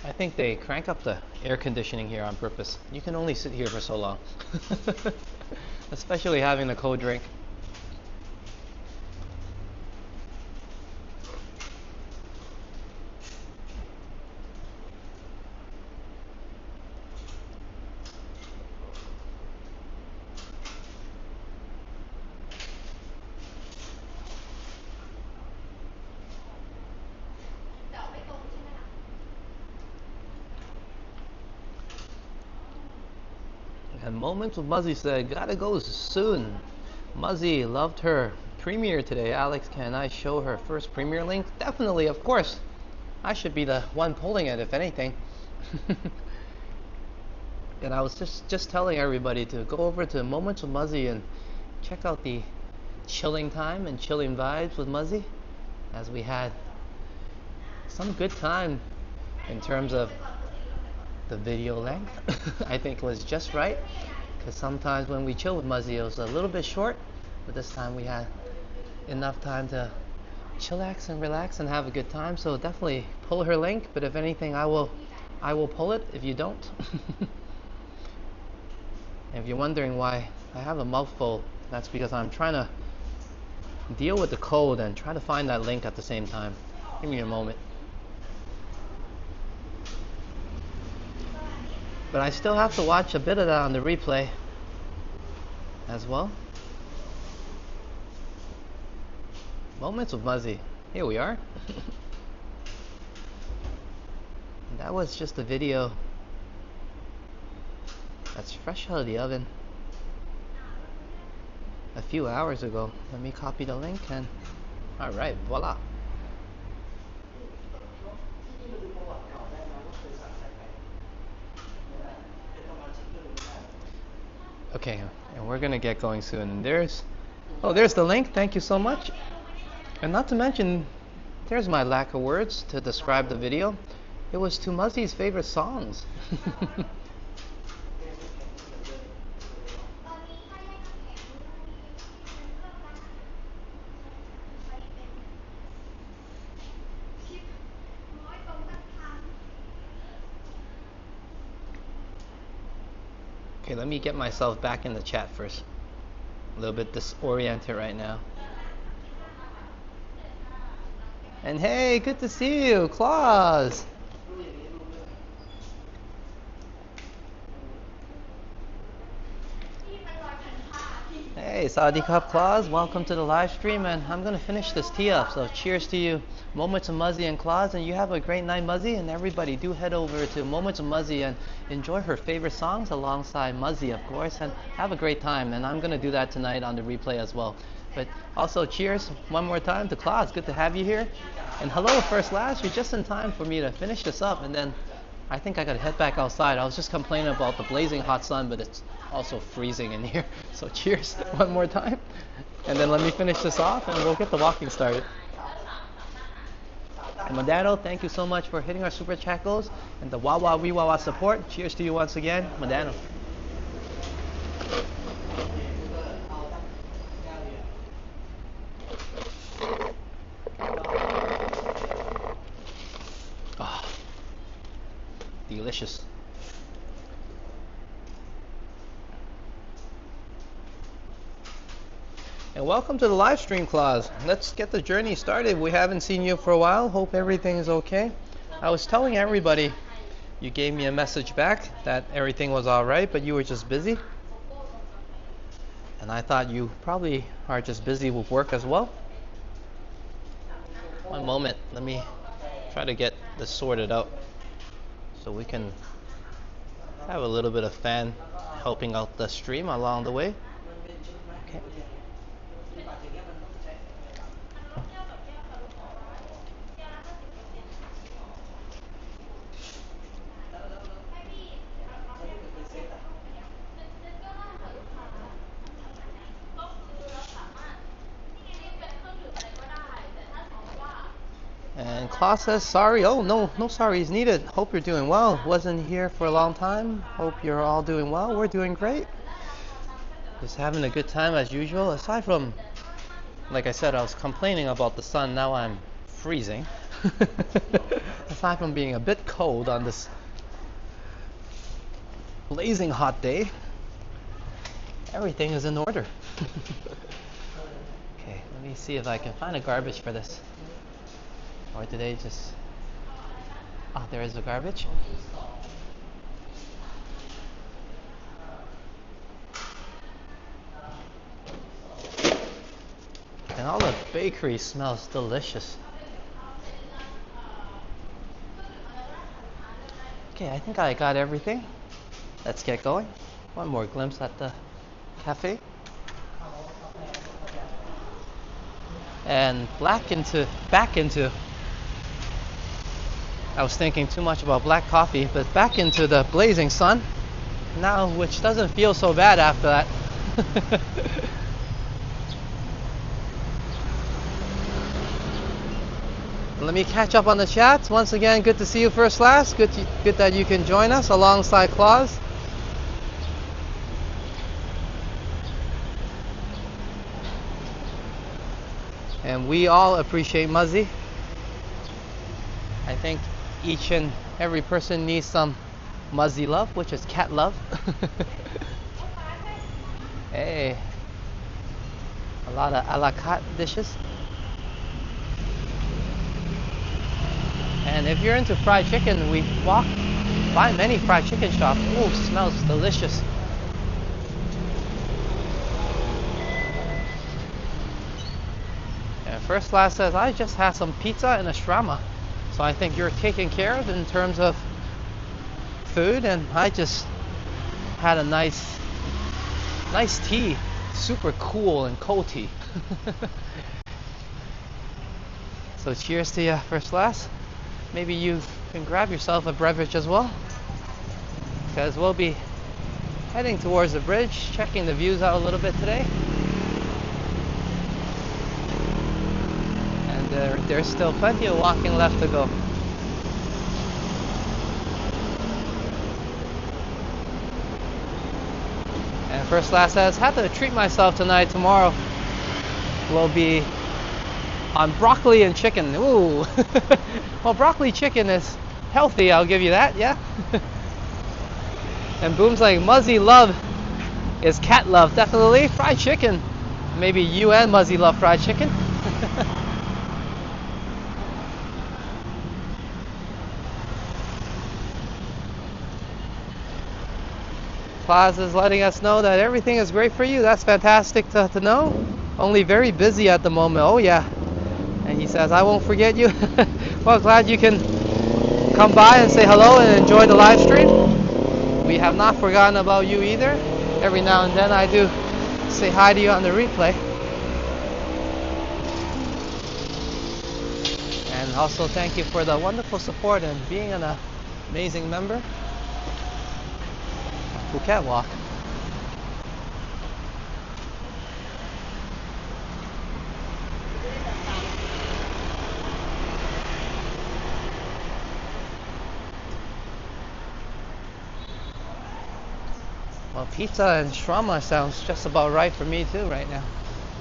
I think they crank up the air conditioning here on purpose. You can only sit here for so long. Especially having a cold drink. And Moments with Muzzy said, gotta go soon. Muzzy loved her premiere today. Alex, can I show her first premiere link? Definitely, of course. I should be the one pulling it, if anything. And I was just telling everybody to go over to Moments with Muzzy and check out the chilling time and chilling vibes with Muzzy, as we had some good time in terms of the video length. I think it was just right, because sometimes when we chill with Muzzy it was a little bit short, but this time we had enough time to chillax and relax and have a good time. So definitely pull her link, but if anything I will pull it if you don't. And if you're wondering why I have a mouthful, that's because I'm trying to deal with the cold and try to find that link at the same time. Give me a moment. But I still have to watch a bit of that on the replay as well. Moments with Muzzy. Here we are. That was just a video that's fresh out of the oven a few hours ago. Let me copy the link and alright, voila. Okay, and we're gonna get going soon. And there's the link. Thank you so much. And not to mention, there's my lack of words to describe the video. It was to Muzzy's favorite songs. Okay, let me get myself back in the chat first. A little bit disoriented right now. And hey, good to see you, Claus. Hey, Sawadee Krap, Claus. Welcome to the live stream, and I'm gonna finish this tea up. So cheers to you, Moments of Muzzy and Claus, and you have a great night, Muzzy. And everybody, do head over to Moments of Muzzy and enjoy her favorite songs alongside Muzzy, of course, and have a great time. And I'm gonna do that tonight on the replay as well. But also, cheers one more time to Claus. Good to have you here. And hello, First Lash. You're just in time for me to finish this up, and then I think I gotta head back outside. I was just complaining about the blazing hot sun, but it's Also freezing in here. So cheers one more time. And then let me finish this off and we'll get the walking started. And Modano, thank you so much for hitting our super chat goals and the Wawa Wee Wawa support. Cheers to you once again, Modano. Oh, delicious. And welcome to the live stream, Claus. Let's get the journey started. We haven't seen you for a while. Hope everything is okay. I was telling everybody, you gave me a message back that everything was all right, but you were just busy. And I thought you probably are just busy with work as well. One moment, let me try to get this sorted out so we can have a little bit of fan helping out the stream along the way. Okay. And Klaus says, sorry. Oh, no sorry is needed. Hope you're doing well. Wasn't here for a long time. Hope you're all doing well. We're doing great. Just having a good time as usual. Aside from, like I said, I was complaining about the sun. Now I'm freezing. Aside from being a bit cold on this blazing hot day, everything is in order. Okay, let me see if I can find a garbage for this. Or did they just... Oh, there is the garbage. And all the bakery smells delicious. Okay, I think I got everything. Let's get going. One more glimpse at the cafe. And back into I was thinking too much about black coffee, but back into the blazing sun now, which doesn't feel so bad after that. Let me catch up on the chats. Once again, good to see you, First Class. Good that you can join us alongside Claus. And we all appreciate Muzzy. I think each and every person needs some Muzzy love, which is cat love. Hey, a lot of a la carte dishes. And if you're into fried chicken, we walk by many fried chicken shops. Ooh, smells delicious. And First Class says, I just had some pizza and a shawarma. So I think you're taken care of in terms of food, and I just had a nice tea, super cool and cold tea. So cheers to you, First Class. Maybe you can grab yourself a beverage as well, because we'll be heading towards the bridge, checking the views out a little bit today. There's still plenty of walking left to go. And First Class says, have to treat myself tonight. Tomorrow will be on broccoli and chicken. Ooh. Well, broccoli chicken is healthy, I'll give you that, yeah? And Boom's like, Muzzy love is cat love, definitely. Fried chicken. Maybe you and Muzzy love fried chicken. Plaza is letting us know that everything is great for you. That's fantastic to know. Only very busy at the moment. Oh yeah. And he says, I won't forget you. Well, glad you can come by and say hello and enjoy the live stream. We have not forgotten about you either. Every now and then I do say hi to you on the replay. And also thank you for the wonderful support and being an amazing member. Phuket Walk. Well, pizza and shawarma sounds just about right for me too right now.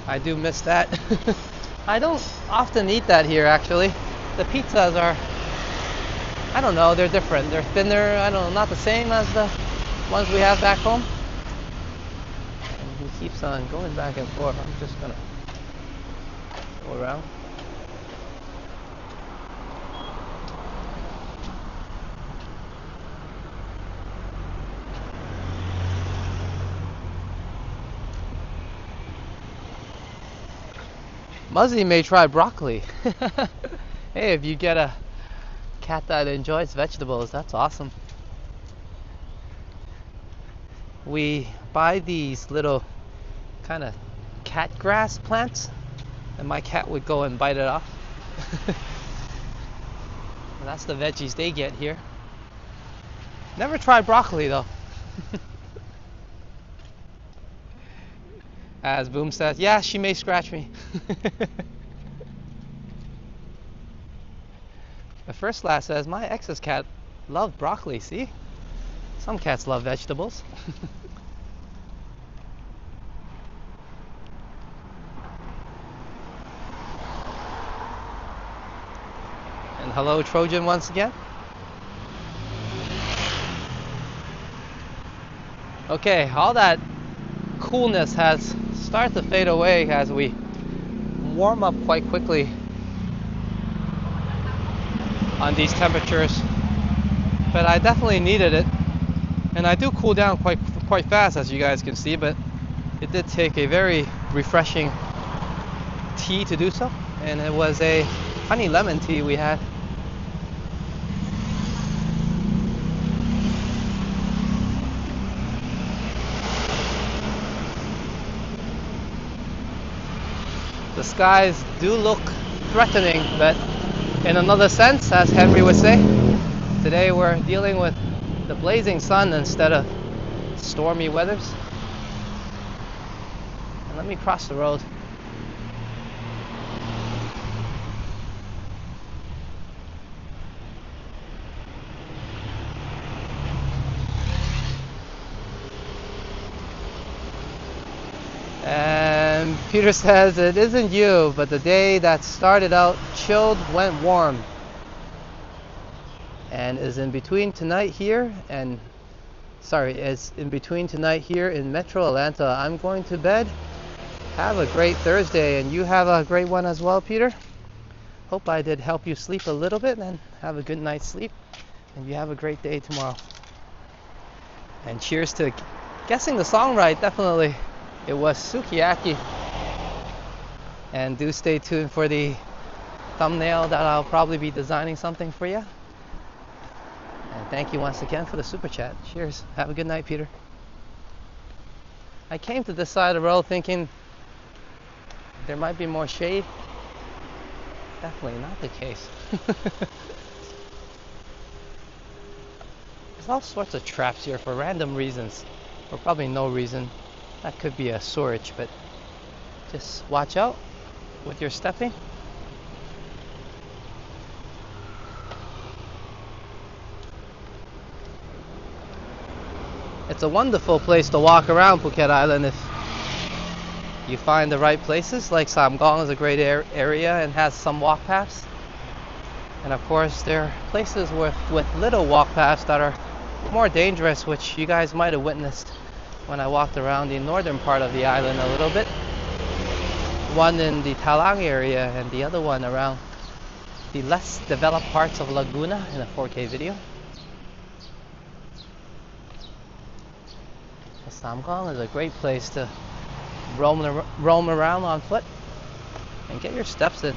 I do miss that. I don't often eat that here actually. The pizzas are, I don't know, they're different. They're thinner, I don't know, not the same as the ones we have back home. And he keeps on going back and forth. I'm just gonna go around. Muzzy may try broccoli. Hey, if you get a cat that enjoys vegetables, that's awesome. We buy these little kind of cat grass plants, and my cat would go and bite it off. And that's the veggies they get here. Never tried broccoli though. As Boom says, yeah, she may scratch me. The first last says, my ex's cat loved broccoli, see? Some cats love vegetables. And hello, Trojan, once again. Okay, all that coolness has started to fade away as we warm up quite quickly on these temperatures, but I definitely needed it, and I do cool down quite fast, as you guys can see, but it did take a very refreshing tea to do so, and it was a honey lemon tea we had. The skies do look threatening, but in another sense, as Henry would say, today we're dealing with the blazing sun instead of stormy weathers. And let me cross the road. And Peter says, it isn't you, but the day that started out chilled went warm. And is in between tonight here and, is in between tonight here in Metro Atlanta. I'm going to bed. Have a great Thursday, and you have a great one as well, Peter. Hope I did help you sleep a little bit, and have a good night's sleep. And you have a great day tomorrow. And cheers to guessing the song right, definitely. It was Sukiyaki. And do stay tuned for the thumbnail that I'll probably be designing something for you. And thank you once again for the super chat. Cheers. Have a good night, Peter. I came to this side of the road thinking there might be more shade. Definitely not the case. There's all sorts of traps here for random reasons, or probably no reason. That could be a storage, but just watch out with your stepping. It's a wonderful place to walk around Phuket Island if you find the right places. Like Samkong is a great area and has some walk paths. And of course there are places with little walk paths that are more dangerous, which you guys might have witnessed when I walked around the northern part of the island a little bit. One in the Talang area and the other one around the less developed parts of Laguna in a 4K video. Samkong is a great place to roam around on foot and get your steps in.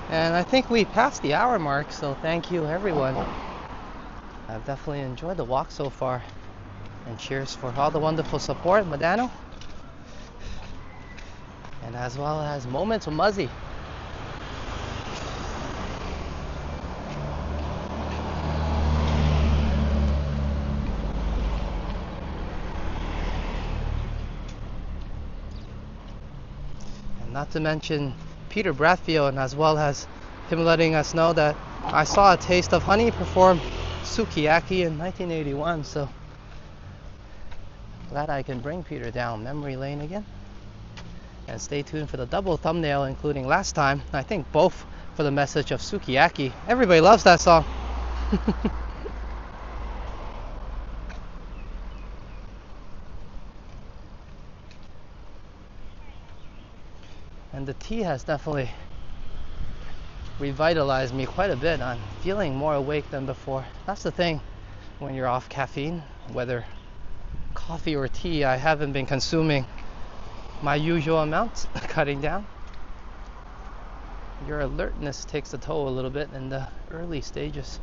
And I think we passed the hour mark, so thank you everyone. I've definitely enjoyed the walk so far. And cheers for all the wonderful support, Madano. and as well as Moments with Muzzy. And not to mention Peter Bradfield, and as well as him letting us know that I saw A Taste of Honey perform Sukiyaki in 1981, so glad I can bring Peter down memory lane again. And stay tuned for the double thumbnail, including last time, I think both for the message of Sukiyaki. Everybody loves that song. And the tea has definitely revitalized me quite a bit. I'm feeling more awake than before. That's the thing when you're off caffeine, whether coffee or tea. I haven't been consuming my usual amount, cutting down. Your alertness takes a toll a little bit in the early stages.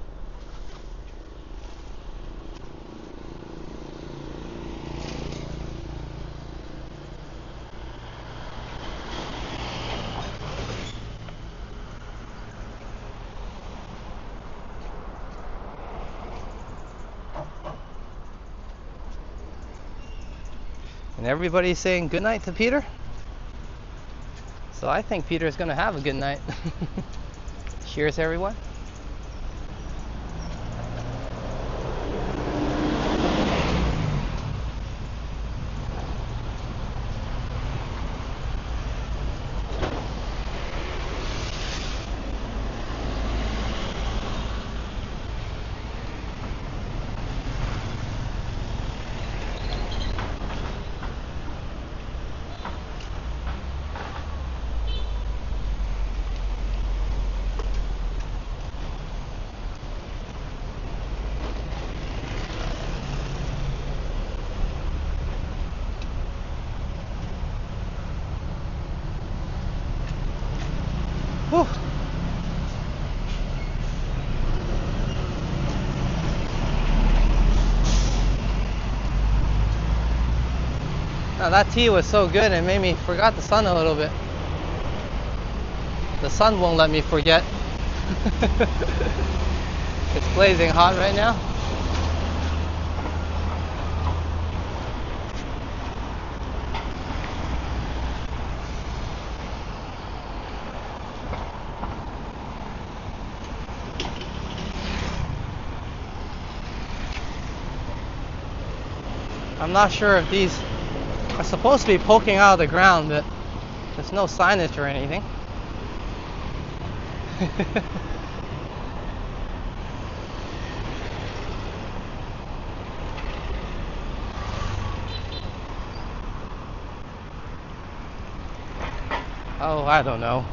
And everybody's saying good night to Peter. So I think Peter's gonna have a good night. Cheers, everyone. Whew. Now that tea was so good it made me forgot the sun a little bit. The sun won't let me forget. It's blazing hot right now. I'm not sure if these are supposed to be poking out of the ground, but there's no signage or anything. Oh, I don't know.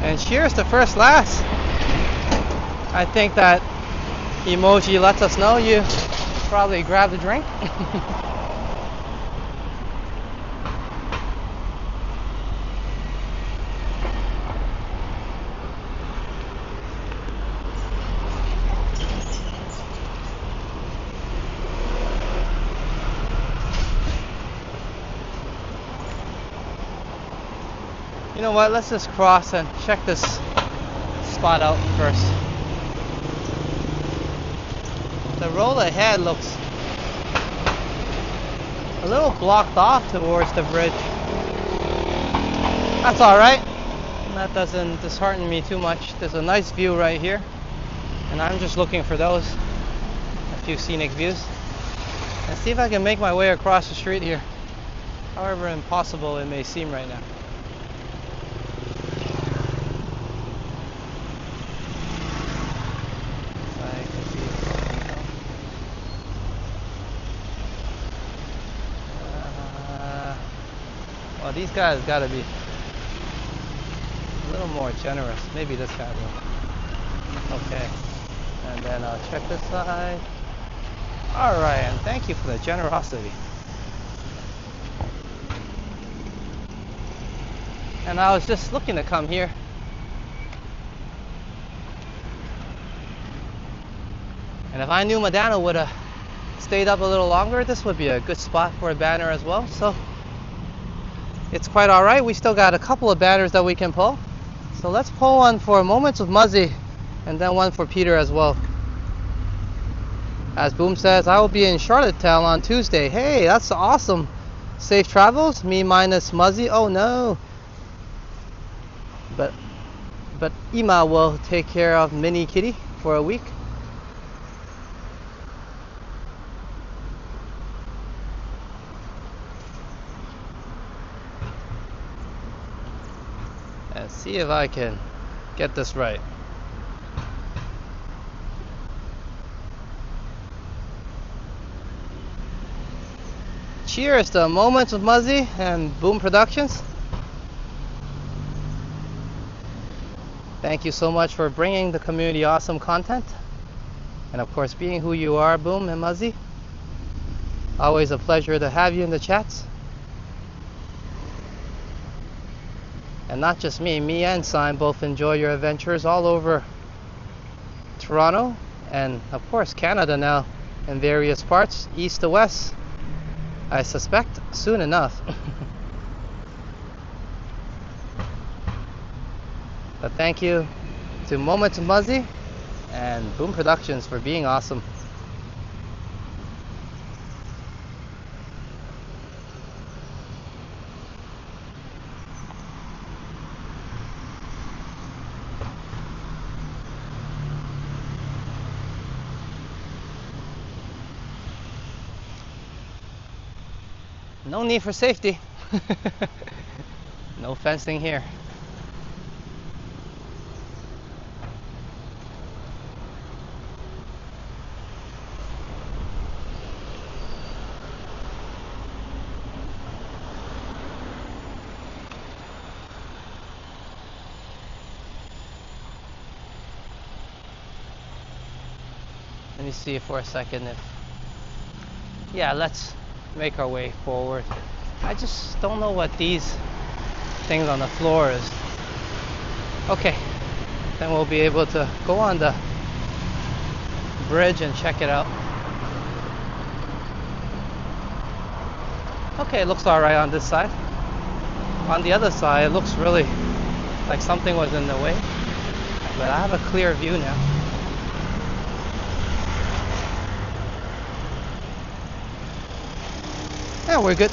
And cheers to first last. I think that emoji lets us know you probably grabbed a drink. You know what, let's just cross and check this spot out first. The road ahead looks a little blocked off towards the bridge. That's alright. That doesn't dishearten me too much. There's a nice view right here, and I'm just looking for those. A few scenic views. And see if I can make my way across the street here, however impossible it may seem right now. Well, these guys gotta be a little more generous. Maybe this guy will. Okay. And then I'll check this side. Alright, and thank you for the generosity. and I was just looking to come here. And if I knew Madonna would have stayed up a little longer, this would be a good spot for a banner as well. So it's quite alright. We still got a couple of banners that we can pull. So let's pull one for Moments with Muzzy and then one for Peter as well. As Boom says, I will be in Charlottetown on Tuesday. Hey, that's awesome. Safe travels, me minus Muzzy. Oh no. But Ima will take care of Mini Kitty for a week. Let's see if I can get this right. Cheers to Moments with Muzzy and Boom Productions. Thank you so much for bringing the community awesome content. And of course, being who you are, Boom and Muzzy. Always a pleasure to have you in the chats. And not just me and Simon both enjoy your adventures all over Toronto and of course Canada now in various parts, east to west. I suspect soon enough. But thank you to Moments of Muzzy and Boom Productions for being awesome. No need for safety. No fencing here. Let me see for a second if... Yeah, let's make our way forward. I just don't know what these things on the floor is. Okay, then we'll be able to go on the bridge and check it out. Okay, it looks alright on this side. On the other side, it looks really like something was in the way, but I have a clear view now. Yeah, we're good.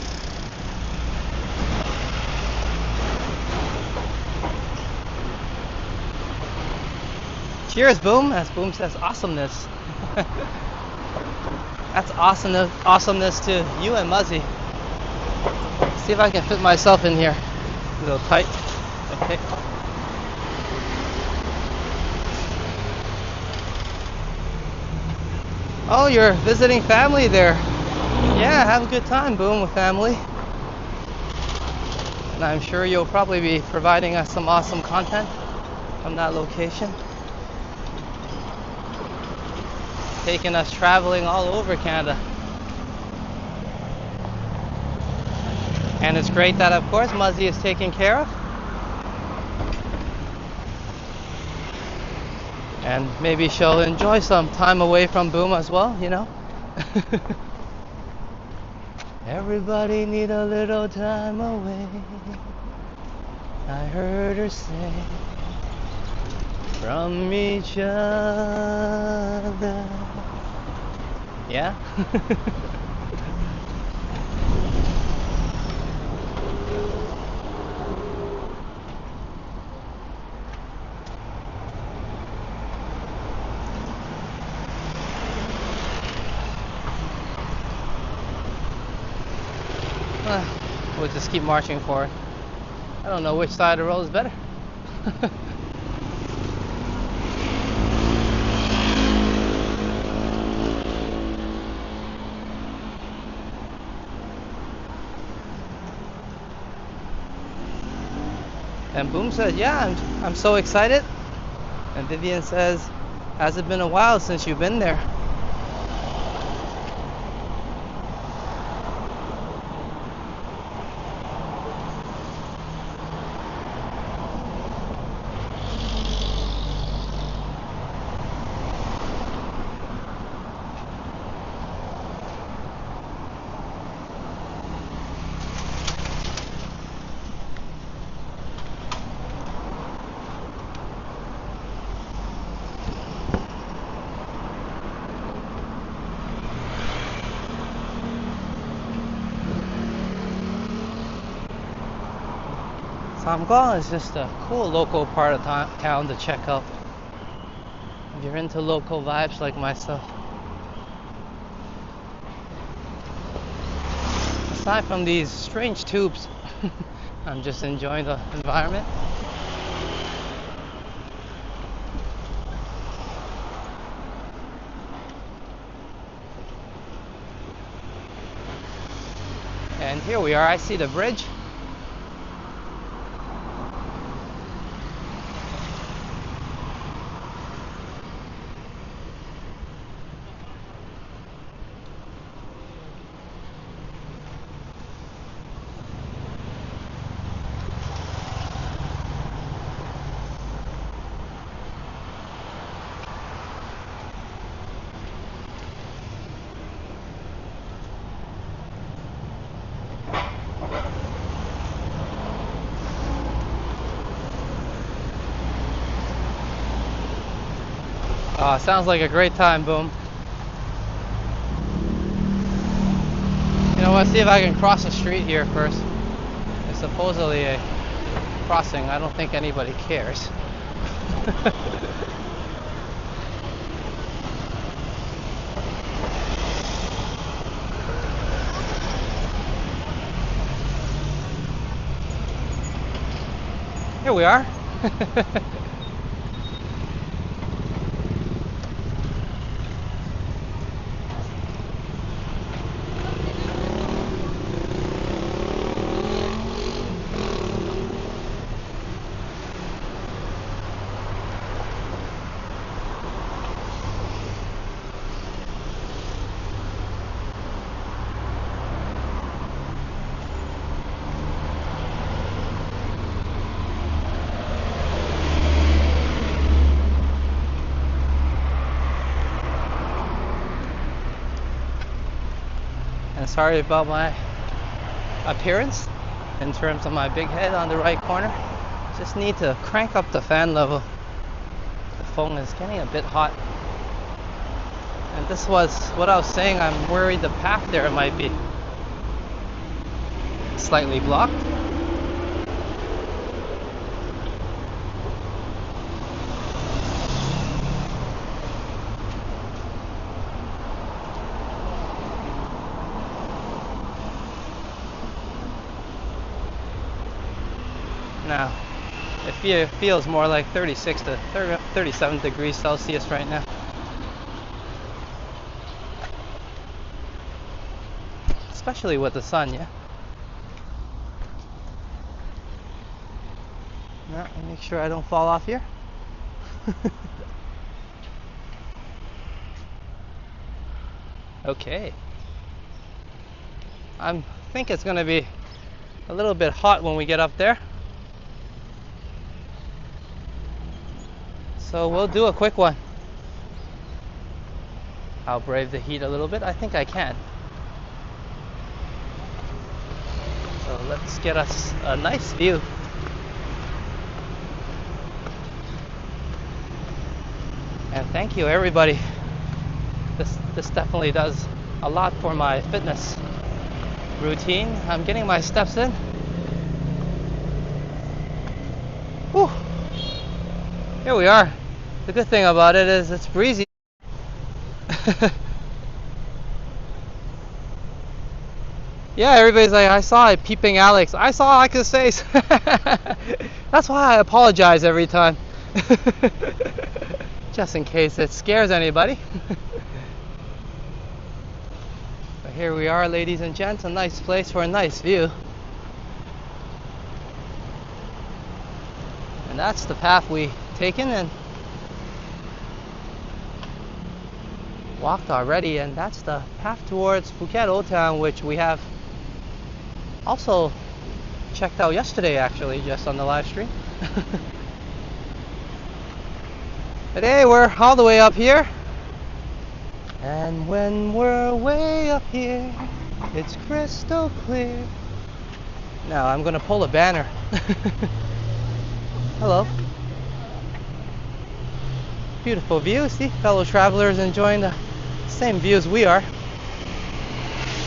Cheers, Boom. As Boom says, awesomeness. That's awesomeness to you and Muzzy. See if I can fit myself in here. A little tight. Okay. Oh, you're visiting family there. Yeah, have a good time, Boom, with family. And I'm sure you'll probably be providing us some awesome content from that location. Taking us traveling all over Canada. And it's great that, of course, Muzzy is taken care of. And maybe she'll enjoy some time away from Boom as well, you know. Everybody need a little time away, I heard her say, from each other. Yeah? We'll just keep marching forward. I don't know which side of the road is better. And Boom said, yeah, I'm so excited. And Vivian says, has it been a while since you've been there? Samkong is just a cool local part of town to check out if you're into local vibes like myself. Aside from these strange tubes, I'm just enjoying the environment. And here we are, I see the bridge. Sounds like a great time, Boom. You know what, see if I can cross the street here first. It's supposedly a crossing. I don't think anybody cares. Here we are. And sorry about my appearance in terms of my big head on the right corner. Just need to crank up the fan level. The phone is getting a bit hot. And this was what I was saying, I'm worried the path there might be slightly blocked. Now, it feels more like 36 to 37 degrees Celsius right now. Especially with the sun, yeah? Now, let me make sure I don't fall off here. Okay. I think it's gonna be a little bit hot when we get up there. So we'll do a quick one. I'll brave the heat a little bit. I think I can. So let's get us a nice view. And thank you everybody. This definitely does a lot for my fitness routine. I'm getting my steps in. Whew. Here we are. The good thing about it is it's breezy. Yeah, everybody's like, I saw it peeping Alex. I saw Alex's face. That's why I apologize every time. Just in case it scares anybody. But here we are, ladies and gents. A nice place for a nice view. And that's the path we taken and walked already, and that's the path towards Phuket Old Town, which we have also checked out yesterday, actually, just on the live stream. Today we're all the way up here, and when we're way up here, it's crystal clear. Now I'm gonna pull a banner. Hello. Beautiful view. See, fellow travelers enjoying the same views we are.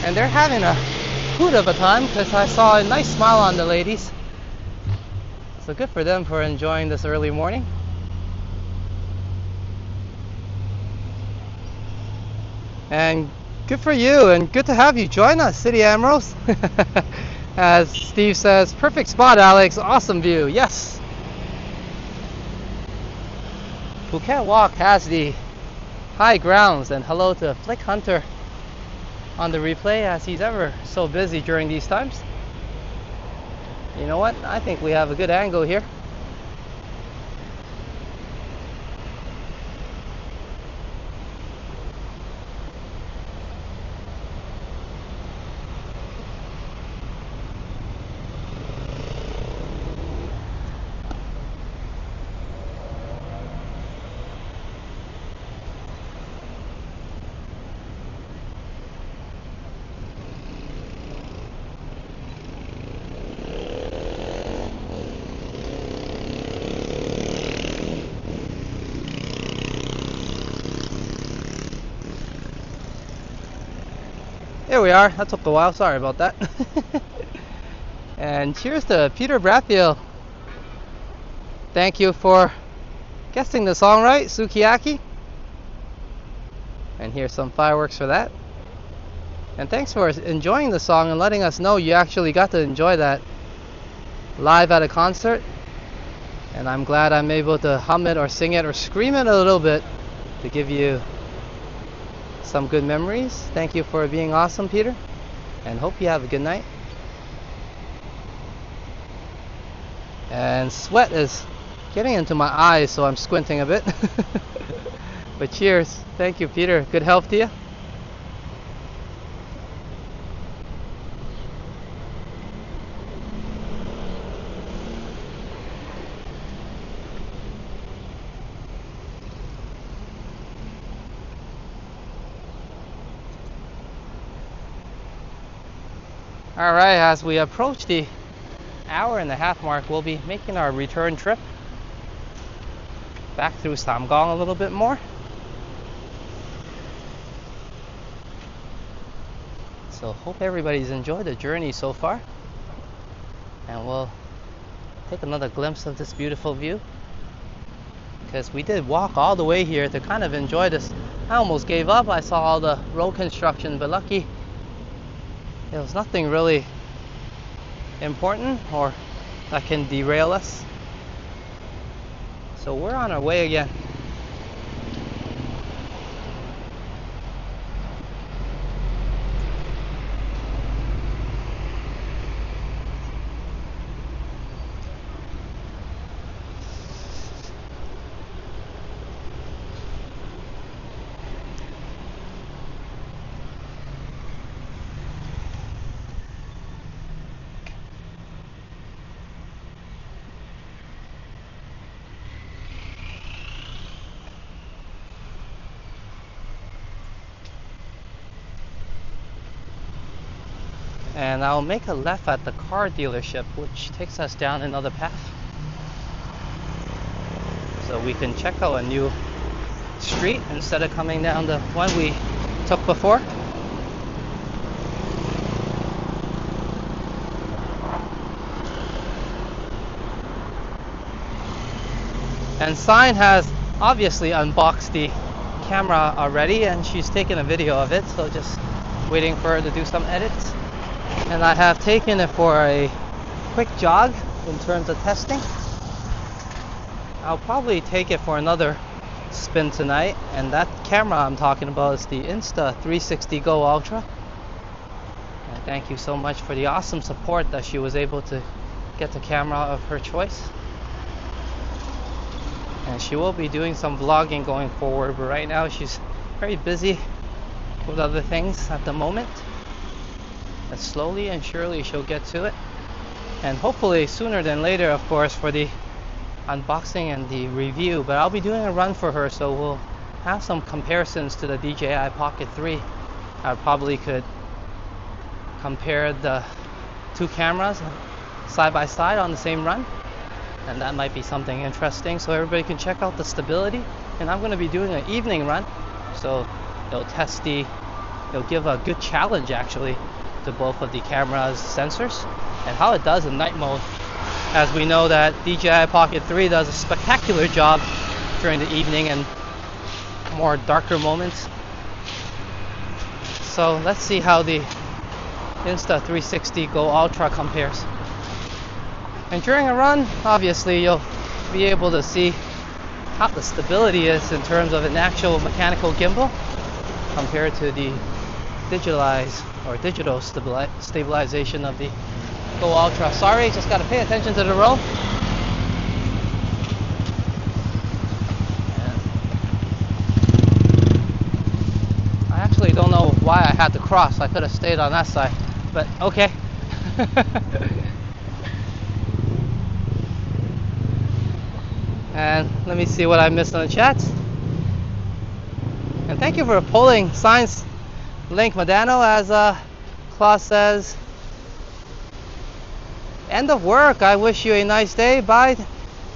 And they're having a hoot of a time because I saw a nice smile on the ladies. So good for them for enjoying this early morning. And good for you, and good to have you join us, City Admirals. As Steve says, perfect spot, Alex. Awesome view. Yes. Phuket Walk has the high grounds, and hello to Flick Hunter on the replay, as he's ever so busy during these times. You know what? I think we have a good angle here. There we are. That took a while. Sorry about that. And cheers to Peter Bratfield. Thank you for guessing the song right, Sukiyaki. And here's some fireworks for that. And thanks for enjoying the song and letting us know you actually got to enjoy that live at a concert. And I'm glad I'm able to hum it or sing it or scream it a little bit to give you some good memories. Thank you for being awesome, Peter, and hope you have a good night. And sweat is getting into my eyes, so I'm squinting a bit. But cheers. Thank you, Peter. Good health to you. Alright, as we approach the hour-and-a-half mark, we'll be making our return trip back through Samkong a little bit more. So hope everybody's enjoyed the journey so far. And we'll take another glimpse of this beautiful view, because we did walk all the way here to kind of enjoy this. I almost gave up. I saw all the road construction, but lucky there was nothing really important or that can derail us. So we're on our way again. And I'll make a left at the car dealership, which takes us down another path, so we can check out a new street instead of coming down the one we took before. And Sign has obviously unboxed the camera already, and she's taken a video of it, so just waiting for her to do some edits. And I have taken it for a quick jog in terms of testing. I'll probably take it for another spin tonight, and that camera I'm talking about is the Insta360 Go Ultra. And thank you so much for the awesome support that she was able to get the camera of her choice. And she will be doing some vlogging going forward, but right now she's very busy with other things at the moment. And slowly and surely she'll get to it, and hopefully sooner than later, of course, for the unboxing and the review. But I'll be doing a run for her, so we'll have some comparisons to the DJI Pocket 3. I probably could compare the two cameras side by side on the same run, and that might be something interesting, so everybody can check out the stability. And I'm going to be doing an evening run, so it'll give a good challenge actually to both of the camera's sensors and how it does in night mode. as we know that DJI Pocket 3 does a spectacular job during the evening and more darker moments. So let's see how the Insta360 Go Ultra compares. And during a run, obviously you'll be able to see how the stability is in terms of an actual mechanical gimbal compared to the digital stabilization of the Go Ultra. Sorry, just got to pay attention to the road. I actually don't know why I had to cross. I could have stayed on that side, but okay. And let me see what I missed on the chat. And thank you for polling Science Link Medano, as Klaus says, end of work. I wish you a nice day. Bye.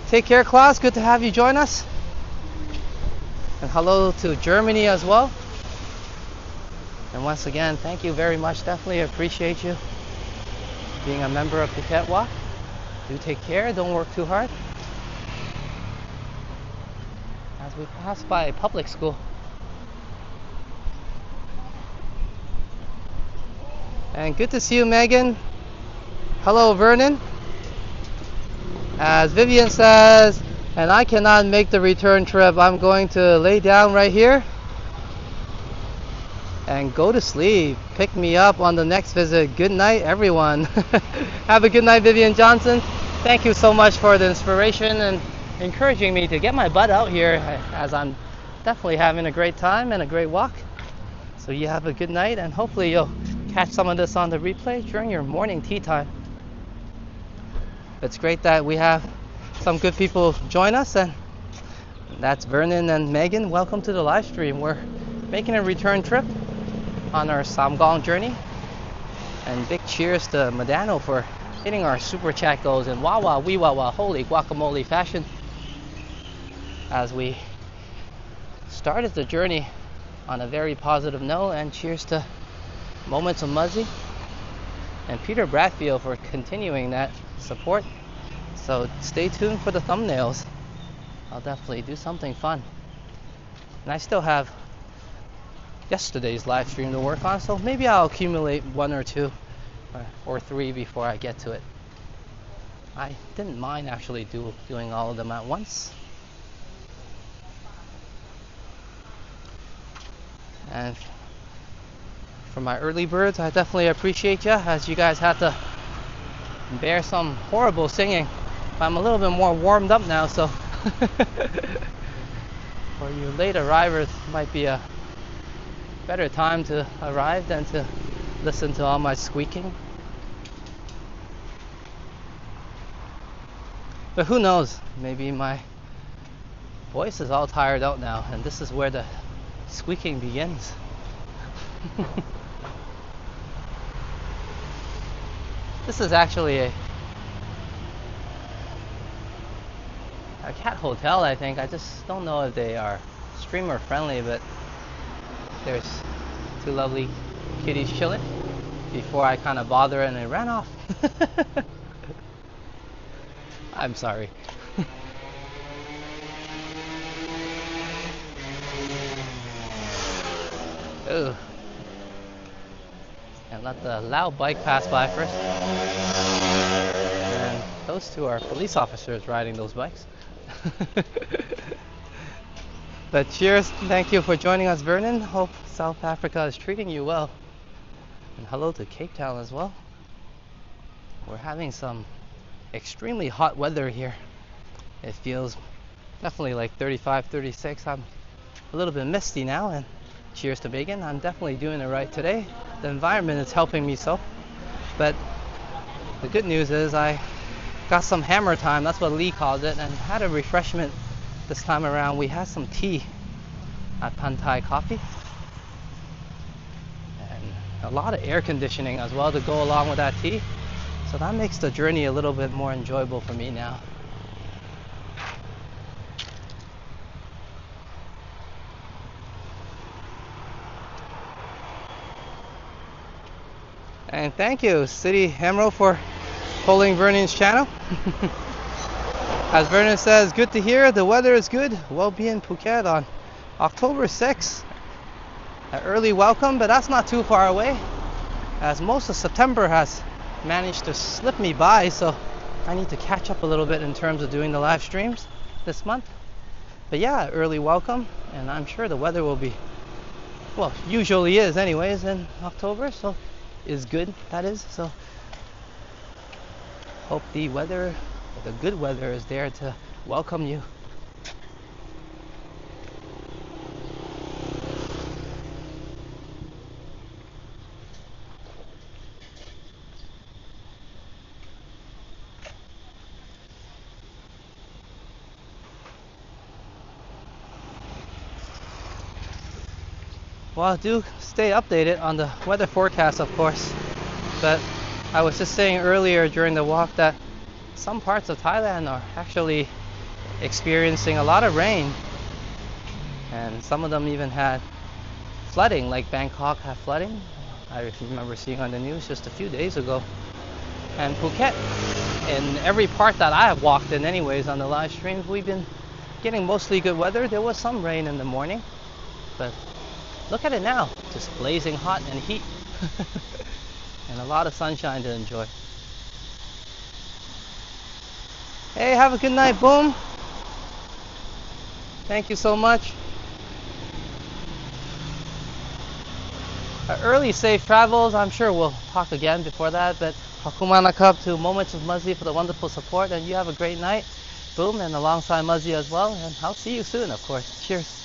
Take care, Klaus. Good to have you join us. And hello to Germany as well. And once again, thank you very much. Definitely appreciate you being a member of Phuket Walk. Do take care. Don't work too hard. As we pass by a public school. And good to see you, Megan. Hello, Vernon. As Vivian says, and I cannot make the return trip. I'm going to lay down right here and go to sleep. Pick me up on the next visit. Good night, everyone. Have a good night, Vivian Johnson. Thank you so much for the inspiration and encouraging me to get my butt out here, as I'm definitely having a great time and a great walk. So you have a good night, and hopefully you'll catch some of this on the replay during your morning tea time. It's great that we have some good people join us, and that's Vernon and Megan. Welcome to the live stream. We're making a return trip on our Samkong journey, and big cheers to Medano for hitting our super chat goals in Wawa, wee Wawa, holy guacamole fashion, as we started the journey on a very positive note. And cheers to Moments of Muzzy and Peter Bradfield for continuing that support. So stay tuned for the thumbnails. I'll definitely do something fun. And I still have yesterday's live stream to work on, so maybe I'll accumulate one or two or three before I get to it. I didn't mind actually doing all of them at once. And for my early birds, I definitely appreciate you, as you guys had to bear some horrible singing. But I'm a little bit more warmed up now, so for you late arrivers, it might be a better time to arrive than to listen to all my squeaking. But who knows, maybe my voice is all tired out now, and this is where the squeaking begins. This is actually a cat hotel, I think. I just don't know if they are streamer friendly, but there's two lovely kitties chilling before I kind of bother and they ran off. I'm sorry. Ooh. And let the loud bike pass by first. And those two are police officers riding those bikes. But cheers, thank you for joining us, Vernon. Hope South Africa is treating you well. And hello to Cape Town as well. We're having some extremely hot weather here. It feels definitely like 35, 36. I'm a little bit misty now, and cheers to Megan. I'm definitely doing it right today. The environment is helping me so. But the good news is I got some hammer time, that's what Lee calls it, and had a refreshment this time around. We had some tea at Pantai Coffee. And a lot of air conditioning as well to go along with that tea. So that makes the journey a little bit more enjoyable for me now. And thank you, City Emerald, for pulling Vernon's channel. As Vernon says, good to hear. The weather is good. We'll be in Phuket on October 6th. An early welcome, but that's not too far away, as most of September has managed to slip me by, so I need to catch up a little bit in terms of doing the live streams this month. But yeah, early welcome, and I'm sure the weather will be, well, usually is anyways in October, so is good, that is. So hope the weather, the good weather, is there to welcome you. Well, do stay updated on the weather forecast, of course. But I was just saying earlier during the walk that some parts of Thailand are actually experiencing a lot of rain. And some of them even had flooding, like Bangkok had flooding. I remember seeing on the news just a few days ago. And Phuket, in every part that I have walked in anyways on the live streams, we've been getting mostly good weather. There was some rain in the morning, but look at it now, just blazing hot and heat. And a lot of sunshine to enjoy. Hey, have a good night, Boom. Thank you so much. Early safe travels. I'm sure we'll talk again before that, but Hakumanakab to Moments of Muzzy for the wonderful support, and you have a great night, Boom, and alongside Muzzy as well, and I'll see you soon, of course. Cheers.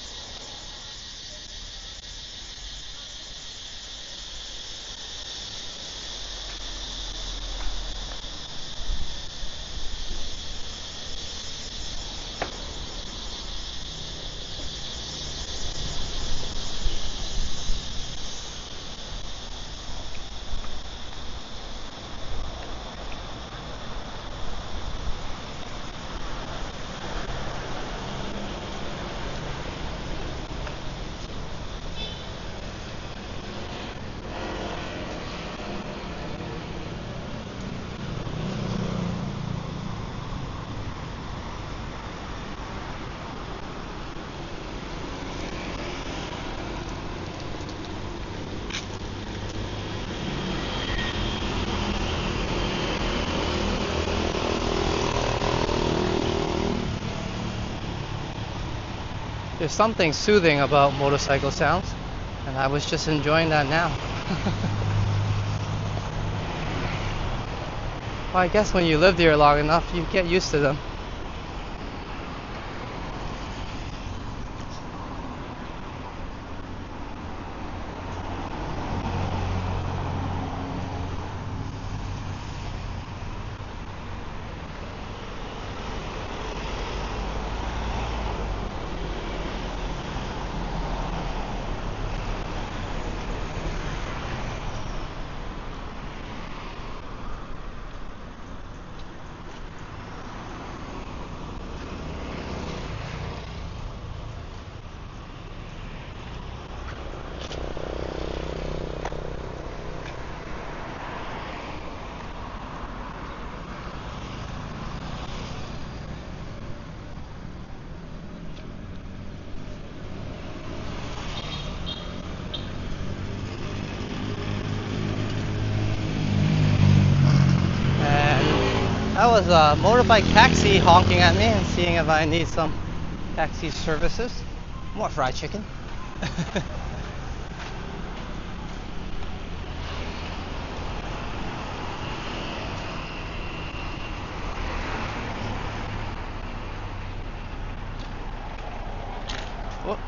There's something soothing about motorcycle sounds, and I was just enjoying that now. Well, I guess when you live there long enough, you get used to them. That was a motorbike taxi honking at me and seeing if I need some taxi services. More fried chicken. Whoop.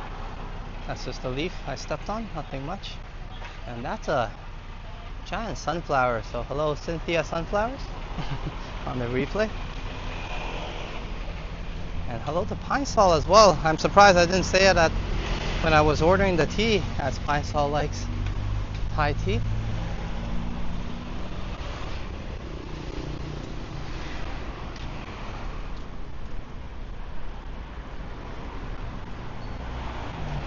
That's just a leaf I stepped on, nothing much. And that's a giant sunflower, so hello Cynthia Sunflowers on the replay. And hello to Pine Sol as well. I'm surprised I didn't say that when I was ordering the tea, as Pine Sol likes Thai tea.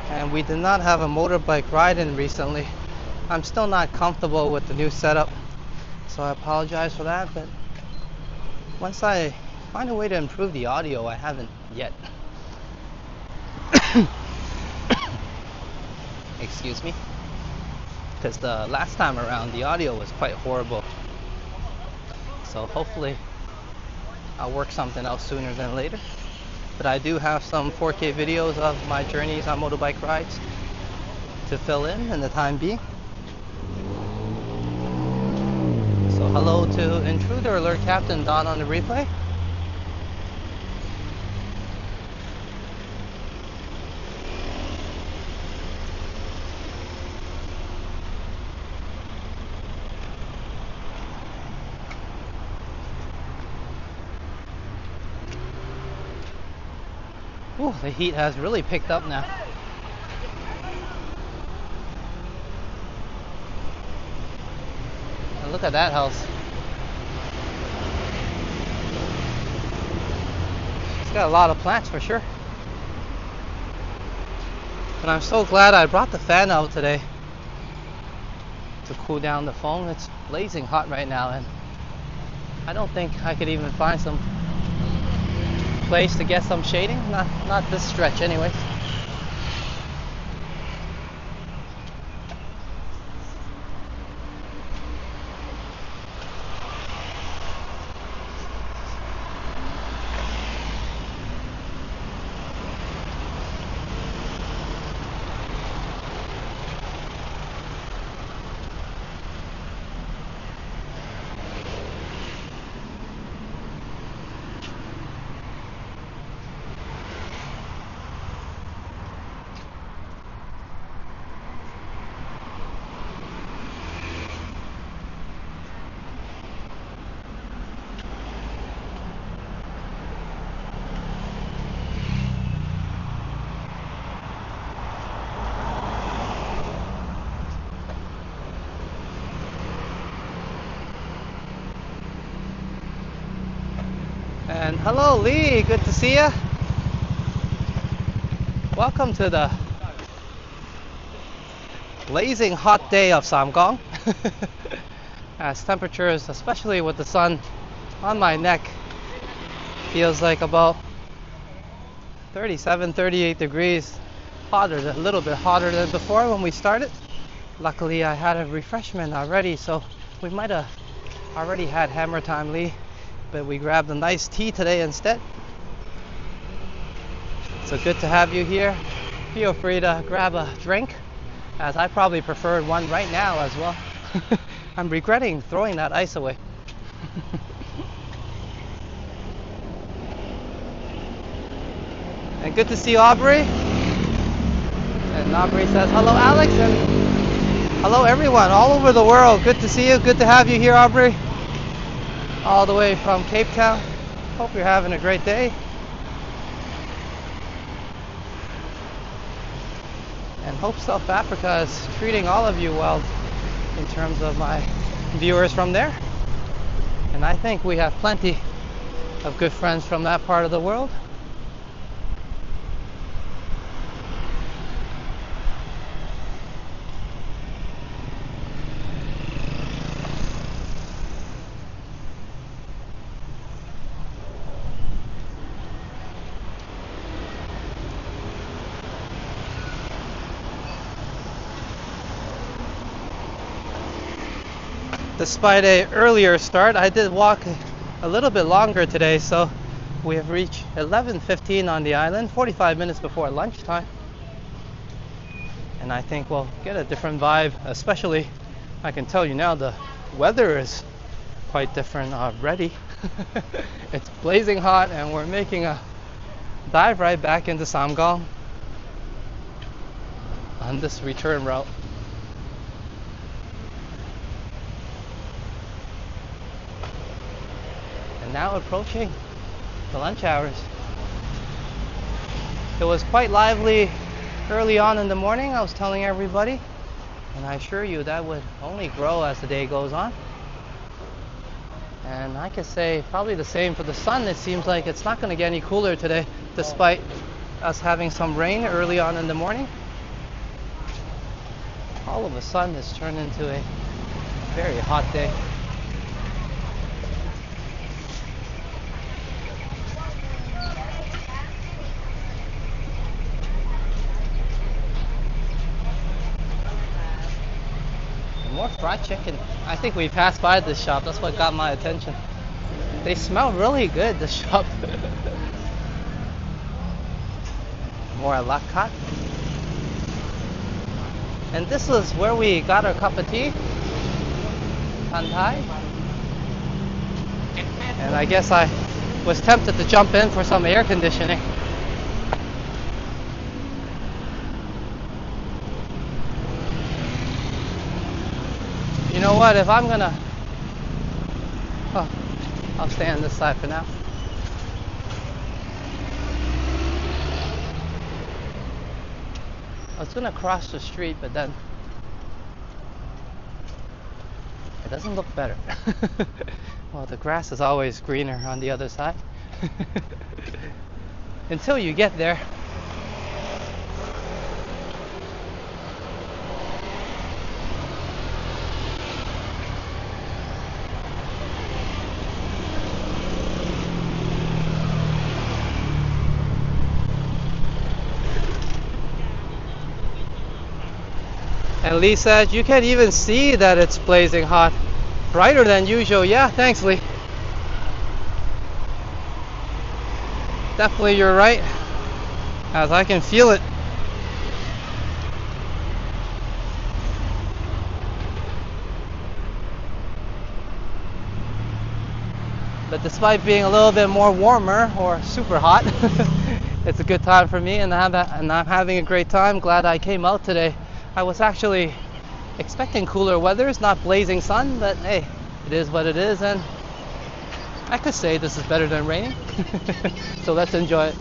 And we did not have a motorbike ride-in recently. I'm still not comfortable with the new setup, so I apologize for that, but once I find a way to improve the audio, I haven't yet. Excuse me. Because the last time around the audio was quite horrible. So hopefully I'll work something out sooner than later. But I do have some 4K videos of my journeys on motorbike rides to fill in the time being. So hello to Intruder Alert Captain Don on the replay. Ooh, the heat has really picked up now. And look at that house. It's got a lot of plants for sure. And I'm so glad I brought the fan out today to cool down the phone. It's blazing hot right now, and I don't think I could even find some place to get some shading. Not this stretch anyway. And hello Lee, good to see you. Welcome to the blazing hot day of Samkong. As temperatures, especially with the sun on my neck, feels like about 37, 38 degrees hotter, a little bit hotter than before when we started. Luckily I had a refreshment already, so we might have already had hammer time, Lee, but we grabbed a nice tea today instead. So good to have you here. Feel free to grab a drink, as I probably preferred one right now as well. I'm regretting throwing that ice away. And good to see Aubrey. And Aubrey says hello Alex, and hello everyone all over the world. Good to see you, good to have you here, Aubrey. All the way from Cape Town. Hope you're having a great day. And hope South Africa is treating all of you well in terms of my viewers from there. And I think we have plenty of good friends from that part of the world. Despite an earlier start, I did walk a little bit longer today, so we have reached 11:15 on the island, 45 minutes before lunchtime. And I think we'll get a different vibe, especially, I can tell you now, the weather is quite different already. It's blazing hot and we're making a dive right back into Samkong on this return route. And now approaching the lunch hours. It was quite lively early on in the morning, I was telling everybody, and I assure you that would only grow as the day goes on. And I could say probably the same for the sun. It seems like it's not going to get any cooler today, despite us having some rain early on in the morning. All of a sudden it's turned into a very hot day. fried chicken. I think we passed by this shop. That's what got my attention. They smell really good, this shop. More la carte. And this was where we got our cup of tea. Pan Thai. And I guess I was tempted to jump in for some air conditioning. You know what, if I'm gonna... Oh, I'll stay on this side for now. I was gonna cross the street, but then it doesn't look better. Well, the grass is always greener on the other side. Until you get there. And Lee said, you can even see that it's blazing hot. Brighter than usual. Yeah, thanks, Lee. Definitely you're right, as I can feel it. But despite being a little bit more warmer or super hot, it's a good time for me, and I'm having a great time. Glad I came out today. I was actually expecting cooler weather. It's not blazing sun, but hey, it is what it is, and I could say this is better than raining. So let's enjoy it.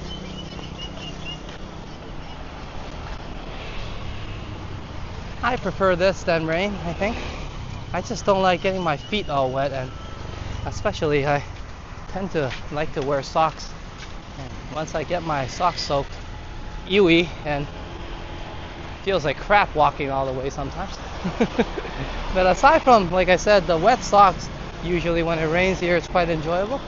I prefer this than rain, I think. I just don't like getting my feet all wet, and especially I tend to like to wear socks. And once I get my socks soaked, ewy, and feels like crap walking all the way sometimes. But aside from, like I said, the wet socks, usually when it rains here, it's quite enjoyable.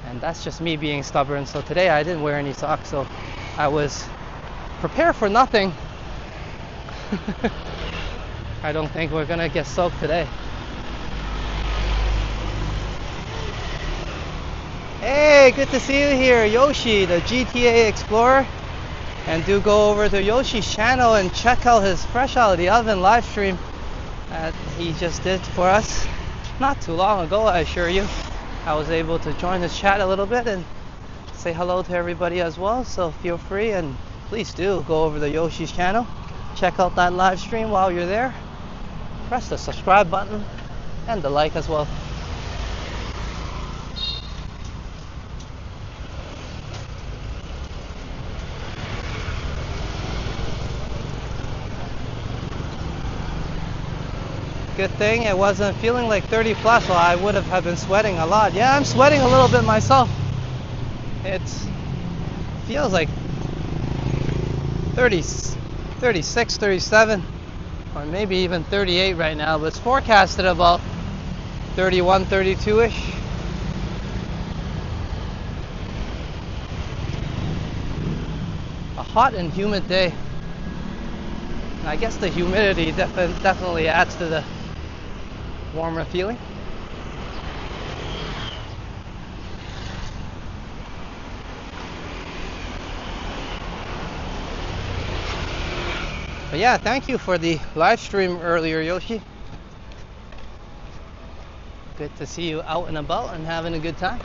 And that's just me being stubborn. So today I didn't wear any socks, so I was prepared for nothing. I don't think we're gonna get soaked today. Hey, good to see you here, Yoshi, the GTA Explorer. And do go over to Yoshi's channel and check out his fresh out of the oven live stream that he just did for us not too long ago, I assure you. I was able to join his chat a little bit and say hello to everybody as well, so feel free and please do go over to Yoshi's channel, check out that live stream while you're there, press the subscribe button and the like as well. Good thing it wasn't feeling like 30 plus, or I would have been sweating a lot. Yeah, I'm sweating a little bit myself. It feels like 30, 36, 37, or maybe even 38 right now, but it's forecasted about 31, 32-ish. A hot and humid day. And I guess the humidity definitely adds to the warmer feeling. But yeah, thank you for the live stream earlier, Yoshi. Good to see you out and about and having a good time.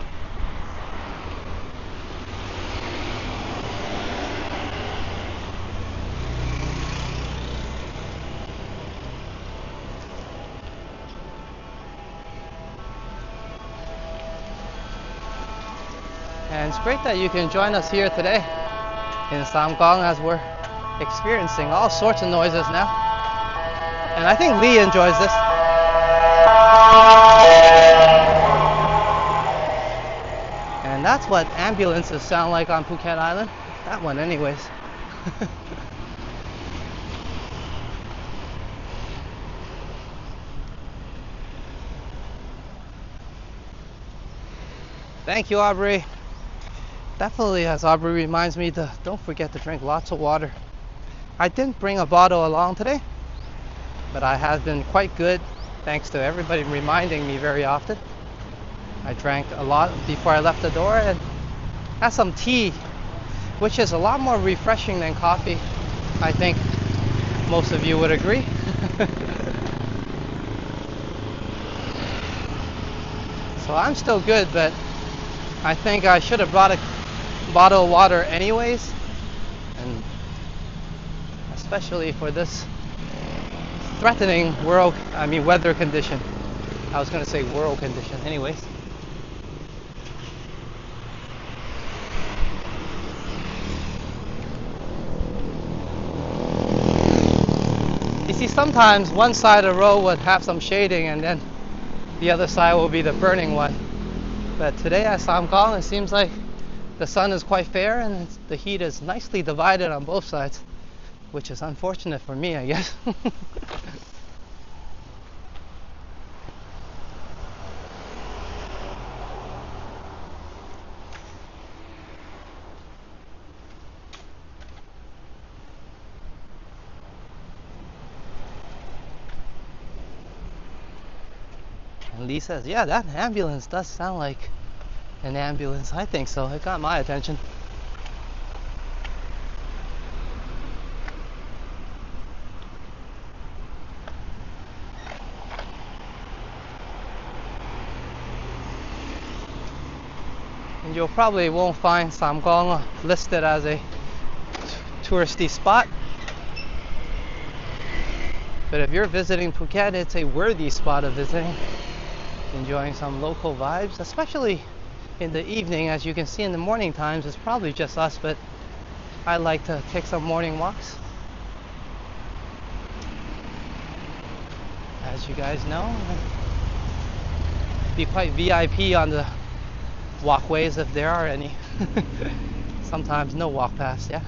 And it's great that you can join us here today in Samkong as we're experiencing all sorts of noises now. And I think Lee enjoys this. And that's what ambulances sound like on Phuket Island. That one anyways. Thank you, Aubrey. Definitely, as Aubrey reminds me to don't forget to drink lots of water. I didn't bring a bottle along today, but I have been quite good thanks to everybody reminding me very often. I drank a lot before I left the door and had some tea, which is a lot more refreshing than coffee. I think most of you would agree. So I'm still good, but I think I should have brought a bottle of water anyways, and especially for this threatening weather condition. I was going to say world condition anyways. You see, sometimes one side of the road would have some shading and then the other side will be the burning one. But today at Samkong, it seems like the sun is quite fair and the heat is nicely divided on both sides, which is unfortunate for me, I guess. And Lee says, yeah, that ambulance does sound like an ambulance. I think so. It got my attention. And you probably won't find Samkong listed as a touristy spot. But if you're visiting Phuket, it's a worthy spot of visiting. Enjoying some local vibes, especially in the evening. As you can see in the morning times, it's probably just us, but I like to take some morning walks. As you guys know, be quite VIP on the walkways if there are any. Sometimes no walk past, yeah.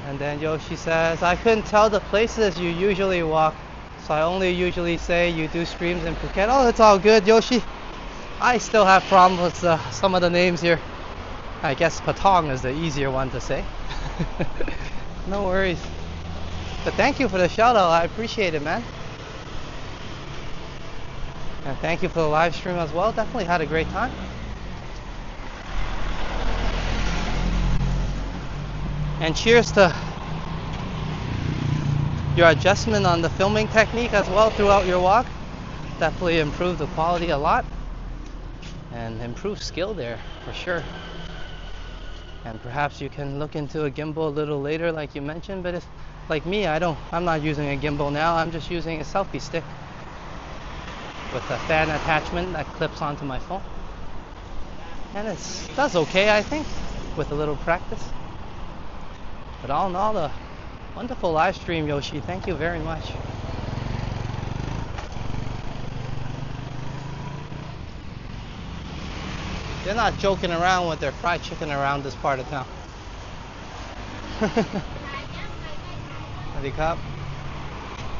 And then Yoshi says, I couldn't tell the places you usually walk, so I only usually say you do streams in Phuket. Oh, it's all good, Yoshi. I still have problems with some of the names here. I guess Patong is the easier one to say. No worries. But thank you for the shout out. I appreciate it, man. And thank you for the live stream as well. Definitely had a great time. And cheers to your adjustment on the filming technique as well throughout your walk. Definitely improved the quality a lot and improved skill there for sure. And perhaps you can look into a gimbal a little later like you mentioned, but if like me, I'm not using a gimbal now. I'm just using a selfie stick with a fan attachment that clips onto my phone. And it does okay, I think, with a little practice. But all in all, a wonderful live stream, Yoshi. Thank you very much. They're not joking around with their fried chicken around this part of town.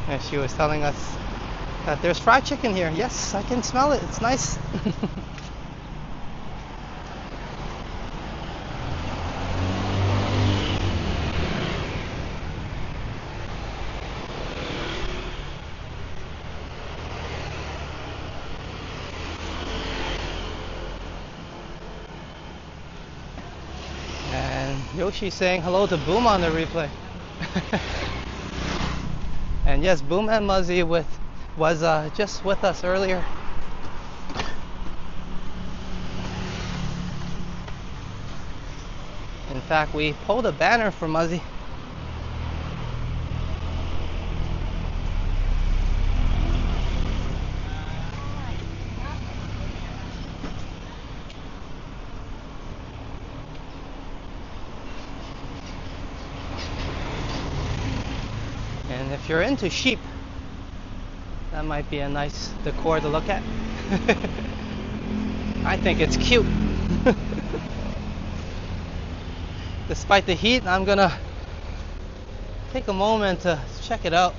And she was telling us that there's fried chicken here. Yes, I can smell it. It's nice. Yoshi saying hello to Boom on the replay. And yes, Boom and Muzzy was just with us earlier. In fact, we pulled a banner for Muzzy. if you're into sheep, that might be a nice decor to look at. I think it's cute. Despite the heat, I'm gonna take a moment to check it out.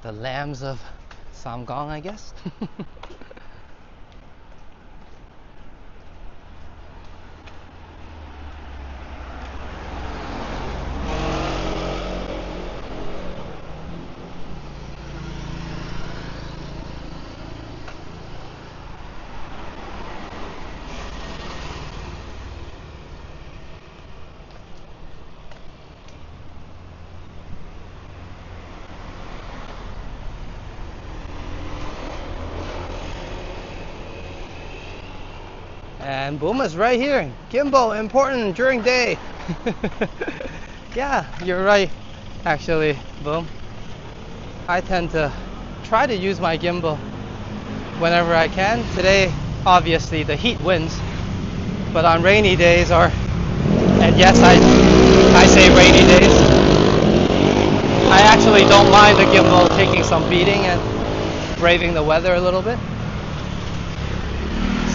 The lambs of Samkong, I guess. And boom is right here. Gimbal, important during day. Yeah, you're right. Actually, boom. I tend to try to use my gimbal whenever I can. Today, obviously, the heat wins. But on rainy days, and yes, I say rainy days, I actually don't mind the gimbal taking some beating and braving the weather a little bit.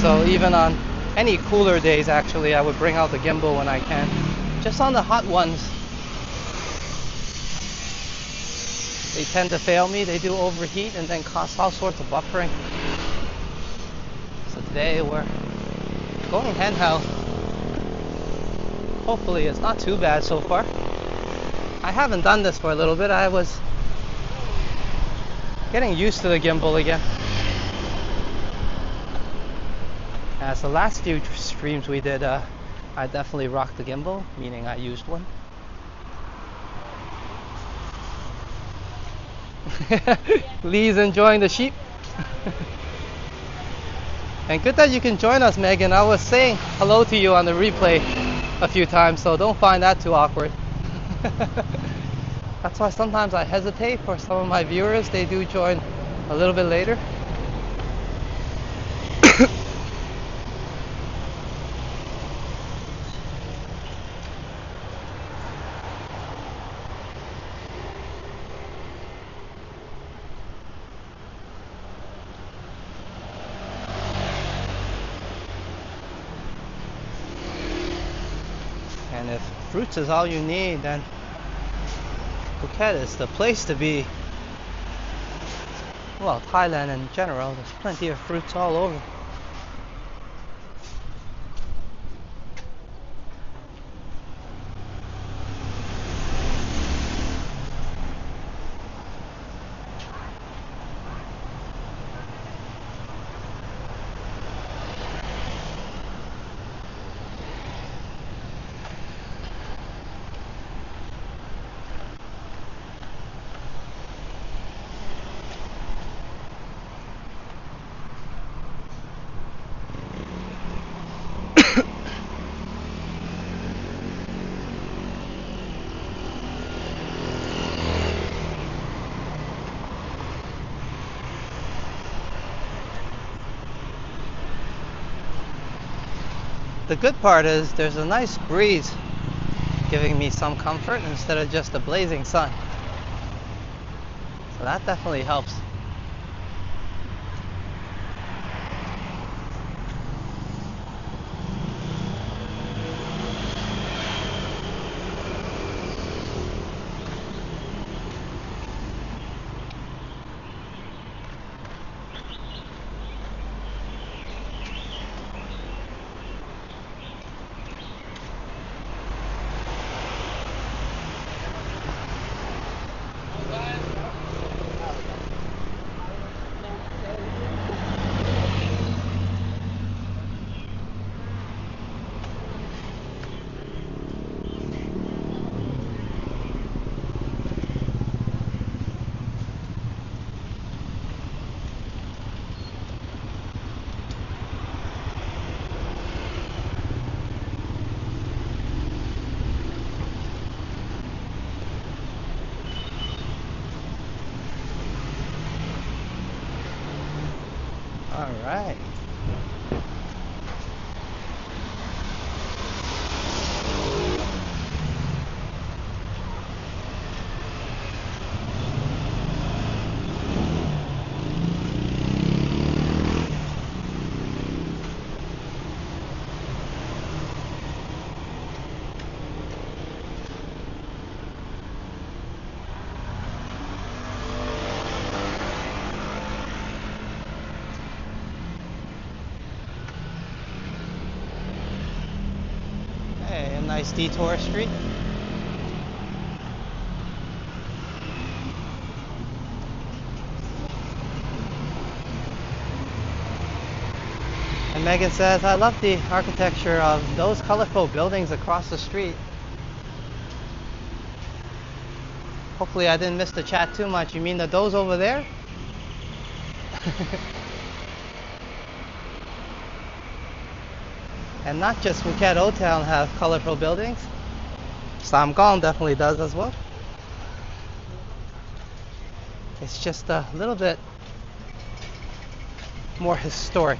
So even on any cooler days, actually, I would bring out the gimbal when I can. Just on the hot ones, they tend to fail me. They do overheat and then cause all sorts of buffering. So today we're going handheld. Hopefully it's not too bad so far. I haven't done this for a little bit. I was getting used to the gimbal again. As the last few streams we did, I definitely rocked the gimbal, meaning I used one. Lee's enjoying the sheep. And good that you can join us, Megan. I was saying hello to you on the replay a few times, so don't find that too awkward. That's why sometimes I hesitate for some of my viewers. They do join a little bit later. And if fruits is all you need, then Phuket is the place to be. Well, Thailand in general, there's plenty of fruits all over. The good part is there's a nice breeze giving me some comfort instead of just the blazing sun. So that definitely helps. All right. nice detour street. And Megan says, I love the architecture of those colorful buildings across the street. Hopefully I didn't miss the chat too much. You mean those over there? And not just Phuket Old Town have colorful buildings. Samkong definitely does as well. It's just a little bit more historic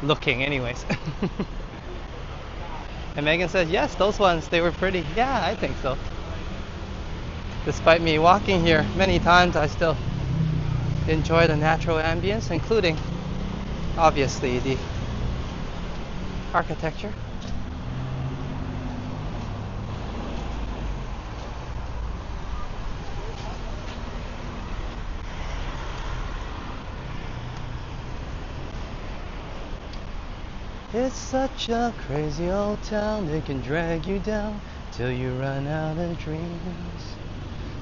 looking anyways. And Megan said, yes, those ones, they were pretty. Yeah, I think so. Despite me walking here many times, I still enjoy the natural ambience, including obviously the architecture. It's such a crazy old town, it can drag you down till you run out of dreams.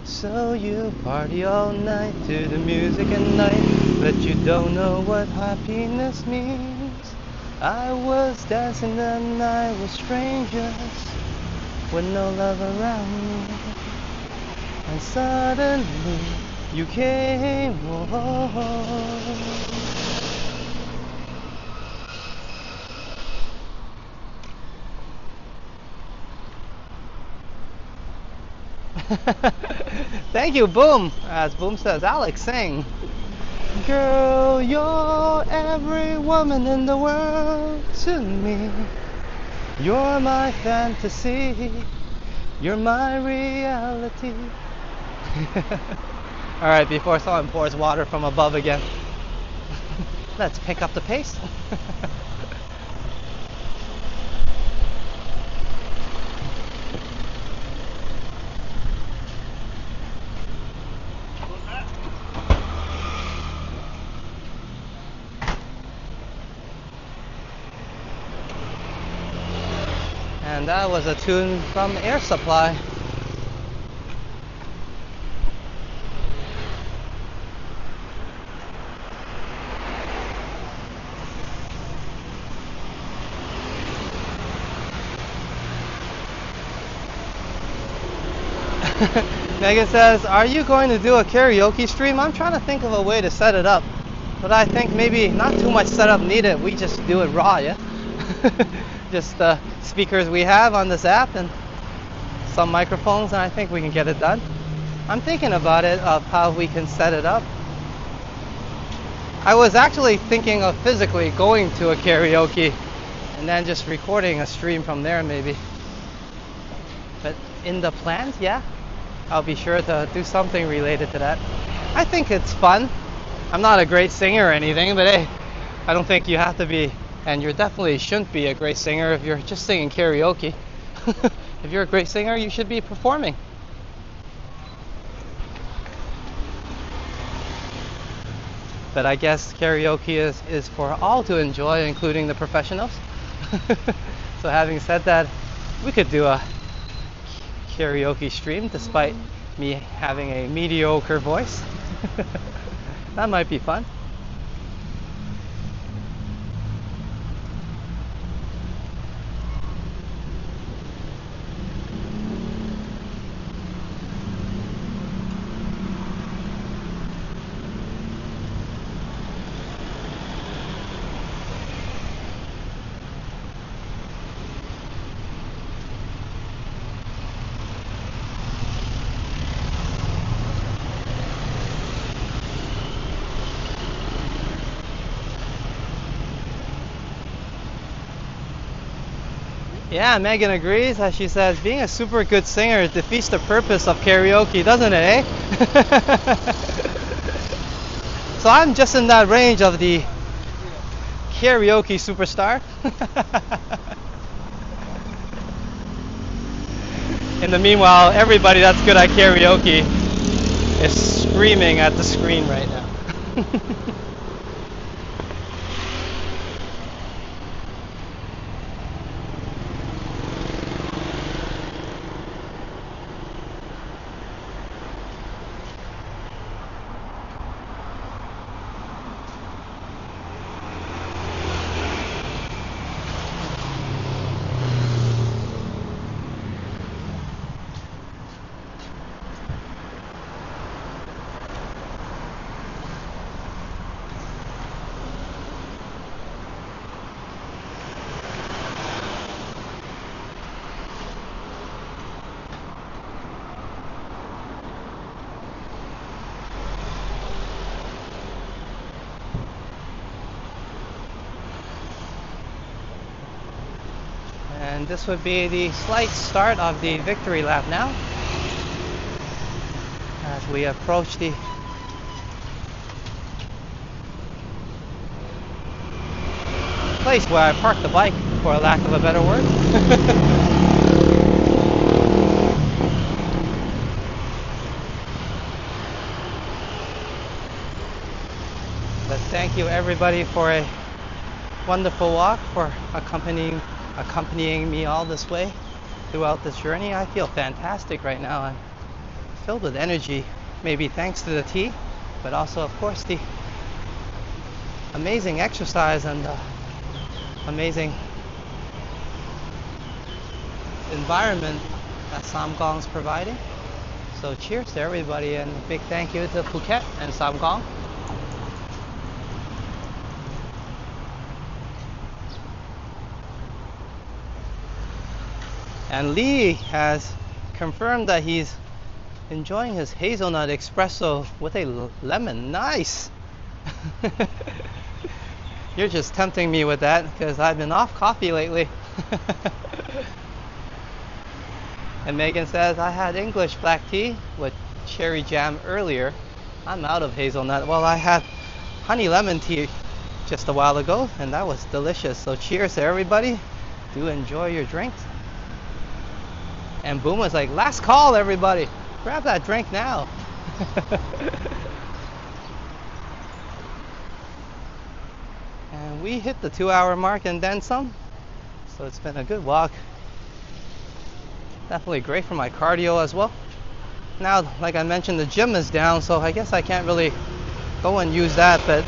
So you party all night to the music at night, but you don't know what happiness means. I was dancing the night with strangers, with no love around me, and suddenly you came home. Thank you, Boom. As Boom says, Alex, sing. Girl, you're every woman in the world to me. You're my fantasy. You're my reality. Alright, before someone pours water from above again, let's pick up the pace. And that was a tune from Air Supply. Megan says, are you going to do a karaoke stream? I'm trying to think of a way to set it up. But I think maybe not too much setup needed. We just do it raw, yeah? Just the speakers we have on this app and some microphones, and I think we can get it done. I'm thinking about it, of how we can set it up. I was actually thinking of physically going to a karaoke and then just recording a stream from there maybe. But in the plans, yeah, I'll be sure to do something related to that. I think it's fun. I'm not a great singer or anything, but hey, I don't think you have to be, and you definitely shouldn't be a great singer if you're just singing karaoke. If you're a great singer, you should be performing. But I guess karaoke is for all to enjoy, including the professionals. So having said that, we could do a karaoke stream despite me having a mediocre voice. That might be fun. Yeah, Megan agrees. As she says, being a super good singer defeats the purpose of karaoke, doesn't it, eh? So I'm just in that range of the karaoke superstar. In the meanwhile, everybody that's good at karaoke is screaming at the screen right now. And this would be the slight start of the victory lap now, as we approach the place where I parked the bike, for a lack of a better word. But thank you everybody for a wonderful walk, for accompanying me all this way throughout this journey. I feel fantastic right now. I'm filled with energy, maybe thanks to the tea, but also of course the amazing exercise and the amazing environment that Samkong's providing. So cheers to everybody, and a big thank you to Phuket and Samkong. And Lee has confirmed that he's enjoying his hazelnut espresso with a lemon. Nice! You're just tempting me with that, because I've been off coffee lately. And Megan says, I had English black tea with cherry jam earlier. I'm out of hazelnut. Well, I had honey lemon tea just a while ago, and that was delicious. So cheers to everybody. Do enjoy your drinks. And Boom was like, last call everybody. Grab that drink now. And we hit the 2-hour mark and then some. So it's been a good walk. Definitely great for my cardio as well. Now, like I mentioned, the gym is down, so I guess I can't really go and use that, but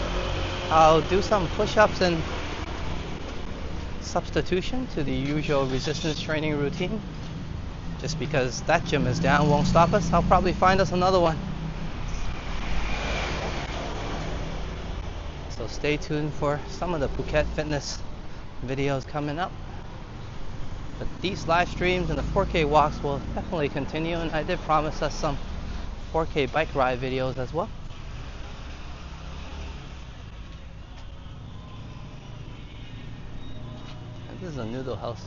I'll do some push-ups in substitution to the usual resistance training routine. Just because that gym is down won't stop us. I'll probably find us another one. So stay tuned for some of the Phuket fitness videos coming up. But these live streams and the 4K walks will definitely continue, and I did promise us some 4K bike ride videos as well. And this is a noodle house.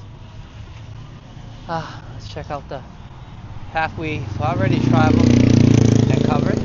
Let's check out the path we've already traveled and covered.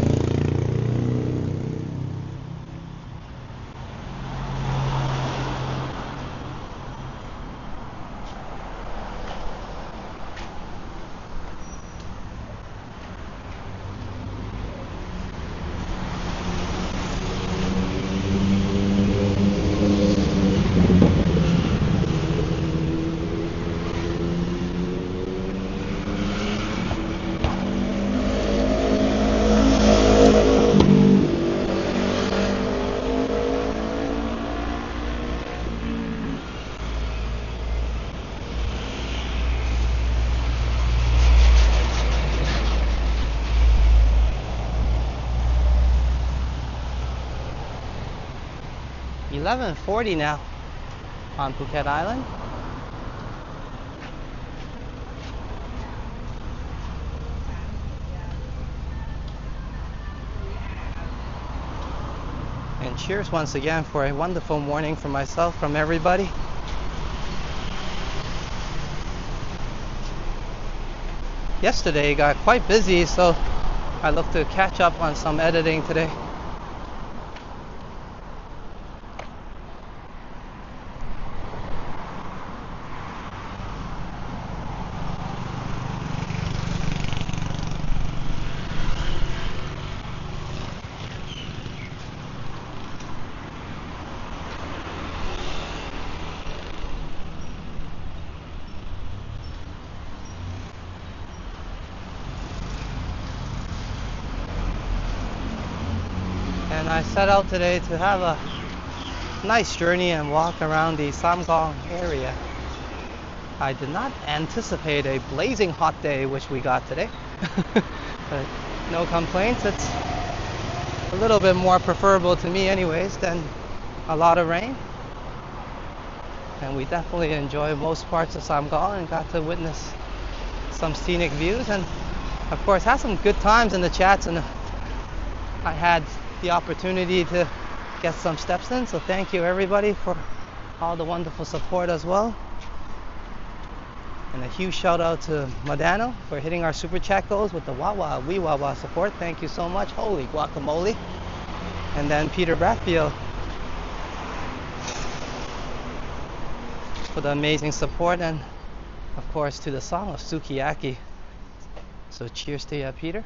$11.40 now on Phuket Island. And cheers once again for a wonderful morning for myself, from everybody. Yesterday got quite busy, so I look to catch up on some editing today. And I set out today to have a nice journey and walk around the Samkong area. I did not anticipate a blazing hot day, which we got today. But no complaints. It's a little bit more preferable to me anyways than a lot of rain. And we definitely enjoyed most parts of Samkong and got to witness some scenic views, and of course had some good times in the chats, and I had the opportunity to get some steps in, so thank you everybody for all the wonderful support as well. And a huge shout out to Modano for hitting our super chat goals with the Wawa, Wee Wawa support. Thank you so much. Holy guacamole. And then Peter Bradfield for the amazing support, and of course to the song of Sukiyaki. So cheers to you, Peter.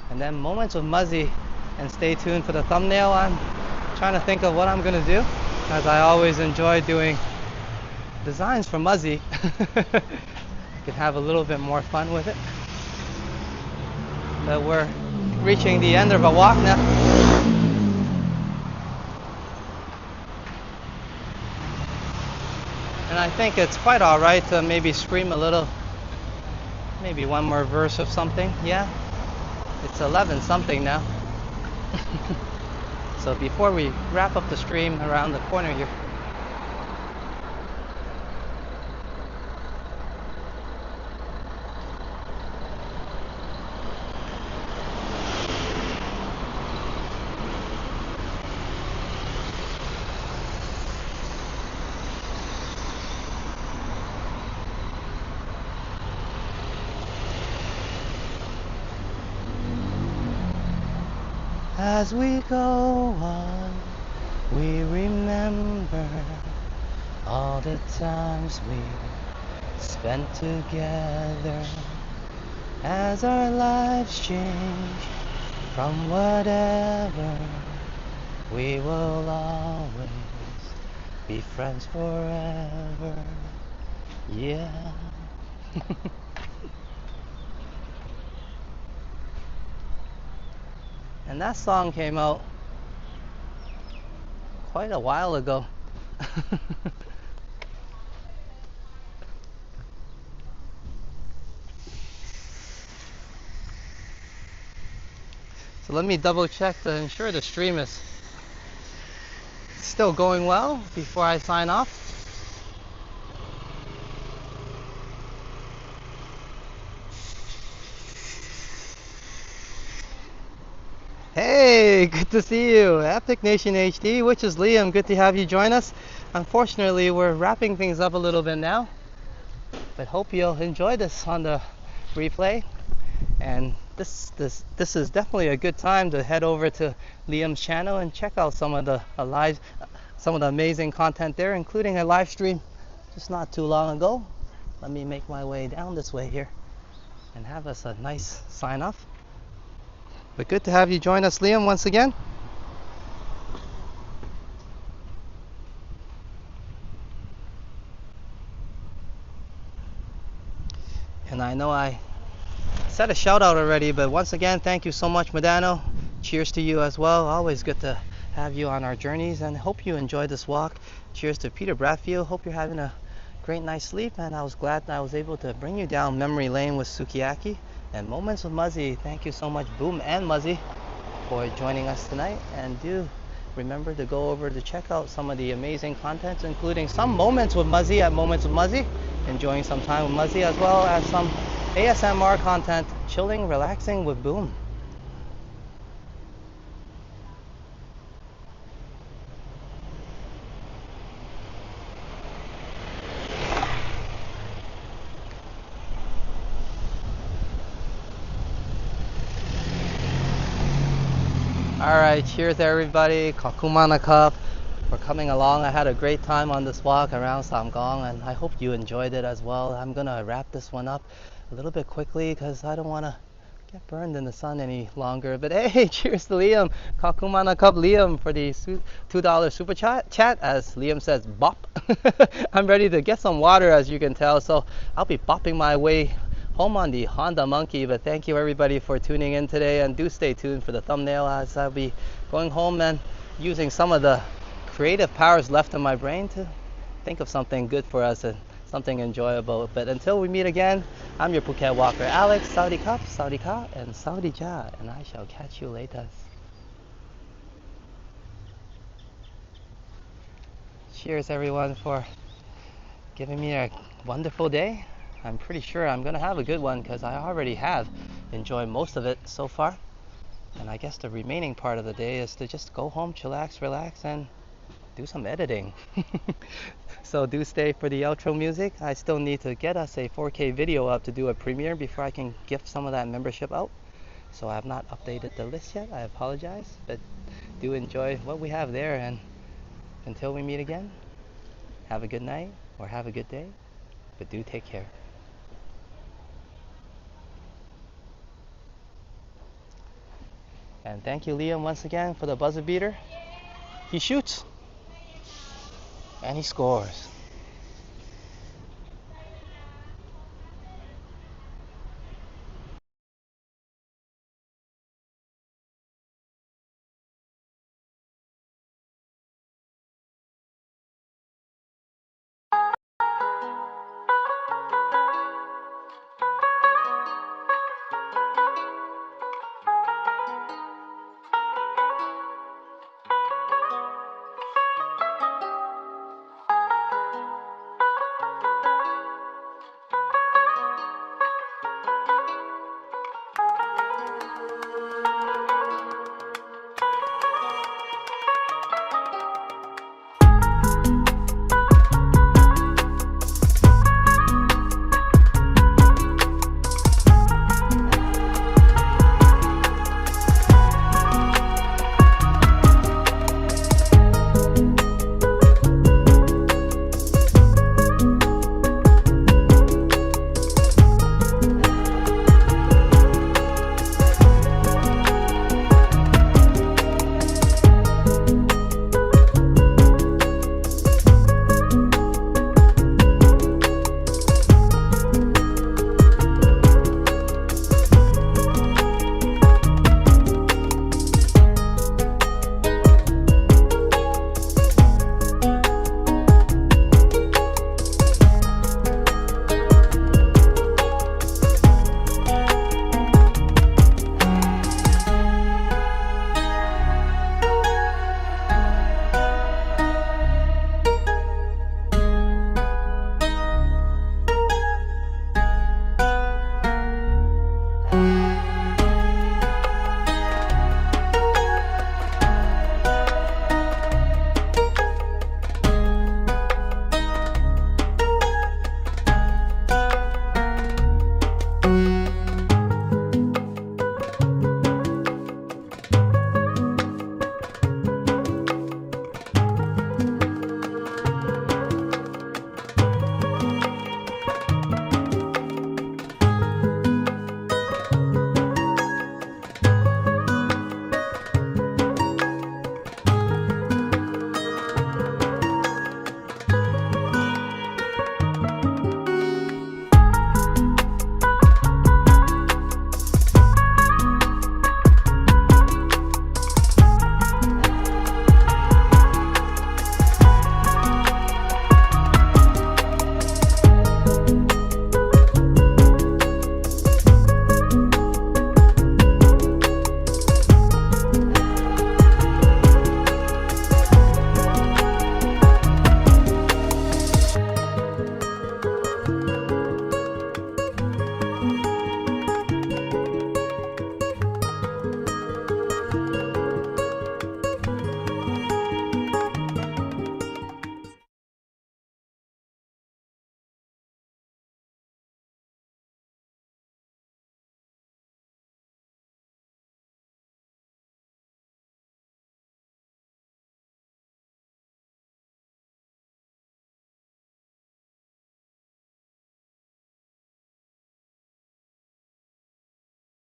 And then Moments with Muzzy, and stay tuned for the thumbnail. I'm trying to think of what I'm gonna do, as I always enjoy doing designs for Muzzy. I can have a little bit more fun with it. But we're reaching the end of our walk now. And I think it's quite alright to maybe scream a little, maybe one more verse of something. Yeah, it's 11 something now. So before we wrap up the stream around the corner here, as we go on, we remember all the times we spent together. As our lives change from whatever, we will always be friends forever. Yeah. And that song came out quite a while ago. So let me double check to ensure the stream is still going well before I sign off. Hey, good to see you, Epic Nation HD, which is Liam. Good to have you join us. Unfortunately, we're wrapping things up a little bit now, but hope you'll enjoy this on the replay. And this is definitely a good time to head over to Liam's channel and check out some of the amazing content there, including a live stream just not too long ago. Let me make my way down this way here and have us a nice sign off. But good to have you join us, Liam, once again. And I know I said a shout out already, but once again, thank you so much, Modano. Cheers to you as well. Always good to have you on our journeys, and hope you enjoyed this walk. Cheers to Peter Bradfield. Hope you're having a great night's sleep, and I was glad that I was able to bring you down memory lane with Sukiyaki. And Moments with Muzzy, thank you so much, Boom and Muzzy, for joining us tonight. And do remember to go over to check out some of the amazing contents, including some Moments with Muzzy at Moments with Muzzy, enjoying some time with Muzzy, as well as some ASMR content, chilling, relaxing with Boom. Alright, cheers everybody, Kakumana Cup for coming along. I had a great time on this walk around Samkong, and I hope you enjoyed it as well. I'm gonna wrap this one up a little bit quickly because I don't want to get burned in the sun any longer. But hey, cheers to Liam, Kakumana Cup Liam, for the $2 super chat, as Liam says, bop. I'm ready to get some water, as you can tell, so I'll be bopping my way home on the Honda Monkey. But thank you everybody for tuning in today, and do stay tuned for the thumbnail, as I'll be going home and using some of the creative powers left in my brain to think of something good for us and something enjoyable. But until we meet again, I'm your Phuket Walker Alex. Saudi Cup, Saudi Ka, and Saudi Ja, and I shall catch you later. Cheers everyone for giving me a wonderful day. I'm pretty sure I'm gonna have a good one because I already have enjoyed most of it so far. And I guess the remaining part of the day is to just go home, chillax, relax, and do some editing. So do stay for the outro music. I still need to get us a 4K video up to do a premiere before I can gift some of that membership out. So I have not updated the list yet. I apologize, but do enjoy what we have there, and until we meet again, have a good night or have a good day, but do take care. And thank you, Liam, once again for the buzzer beater. He shoots and he scores.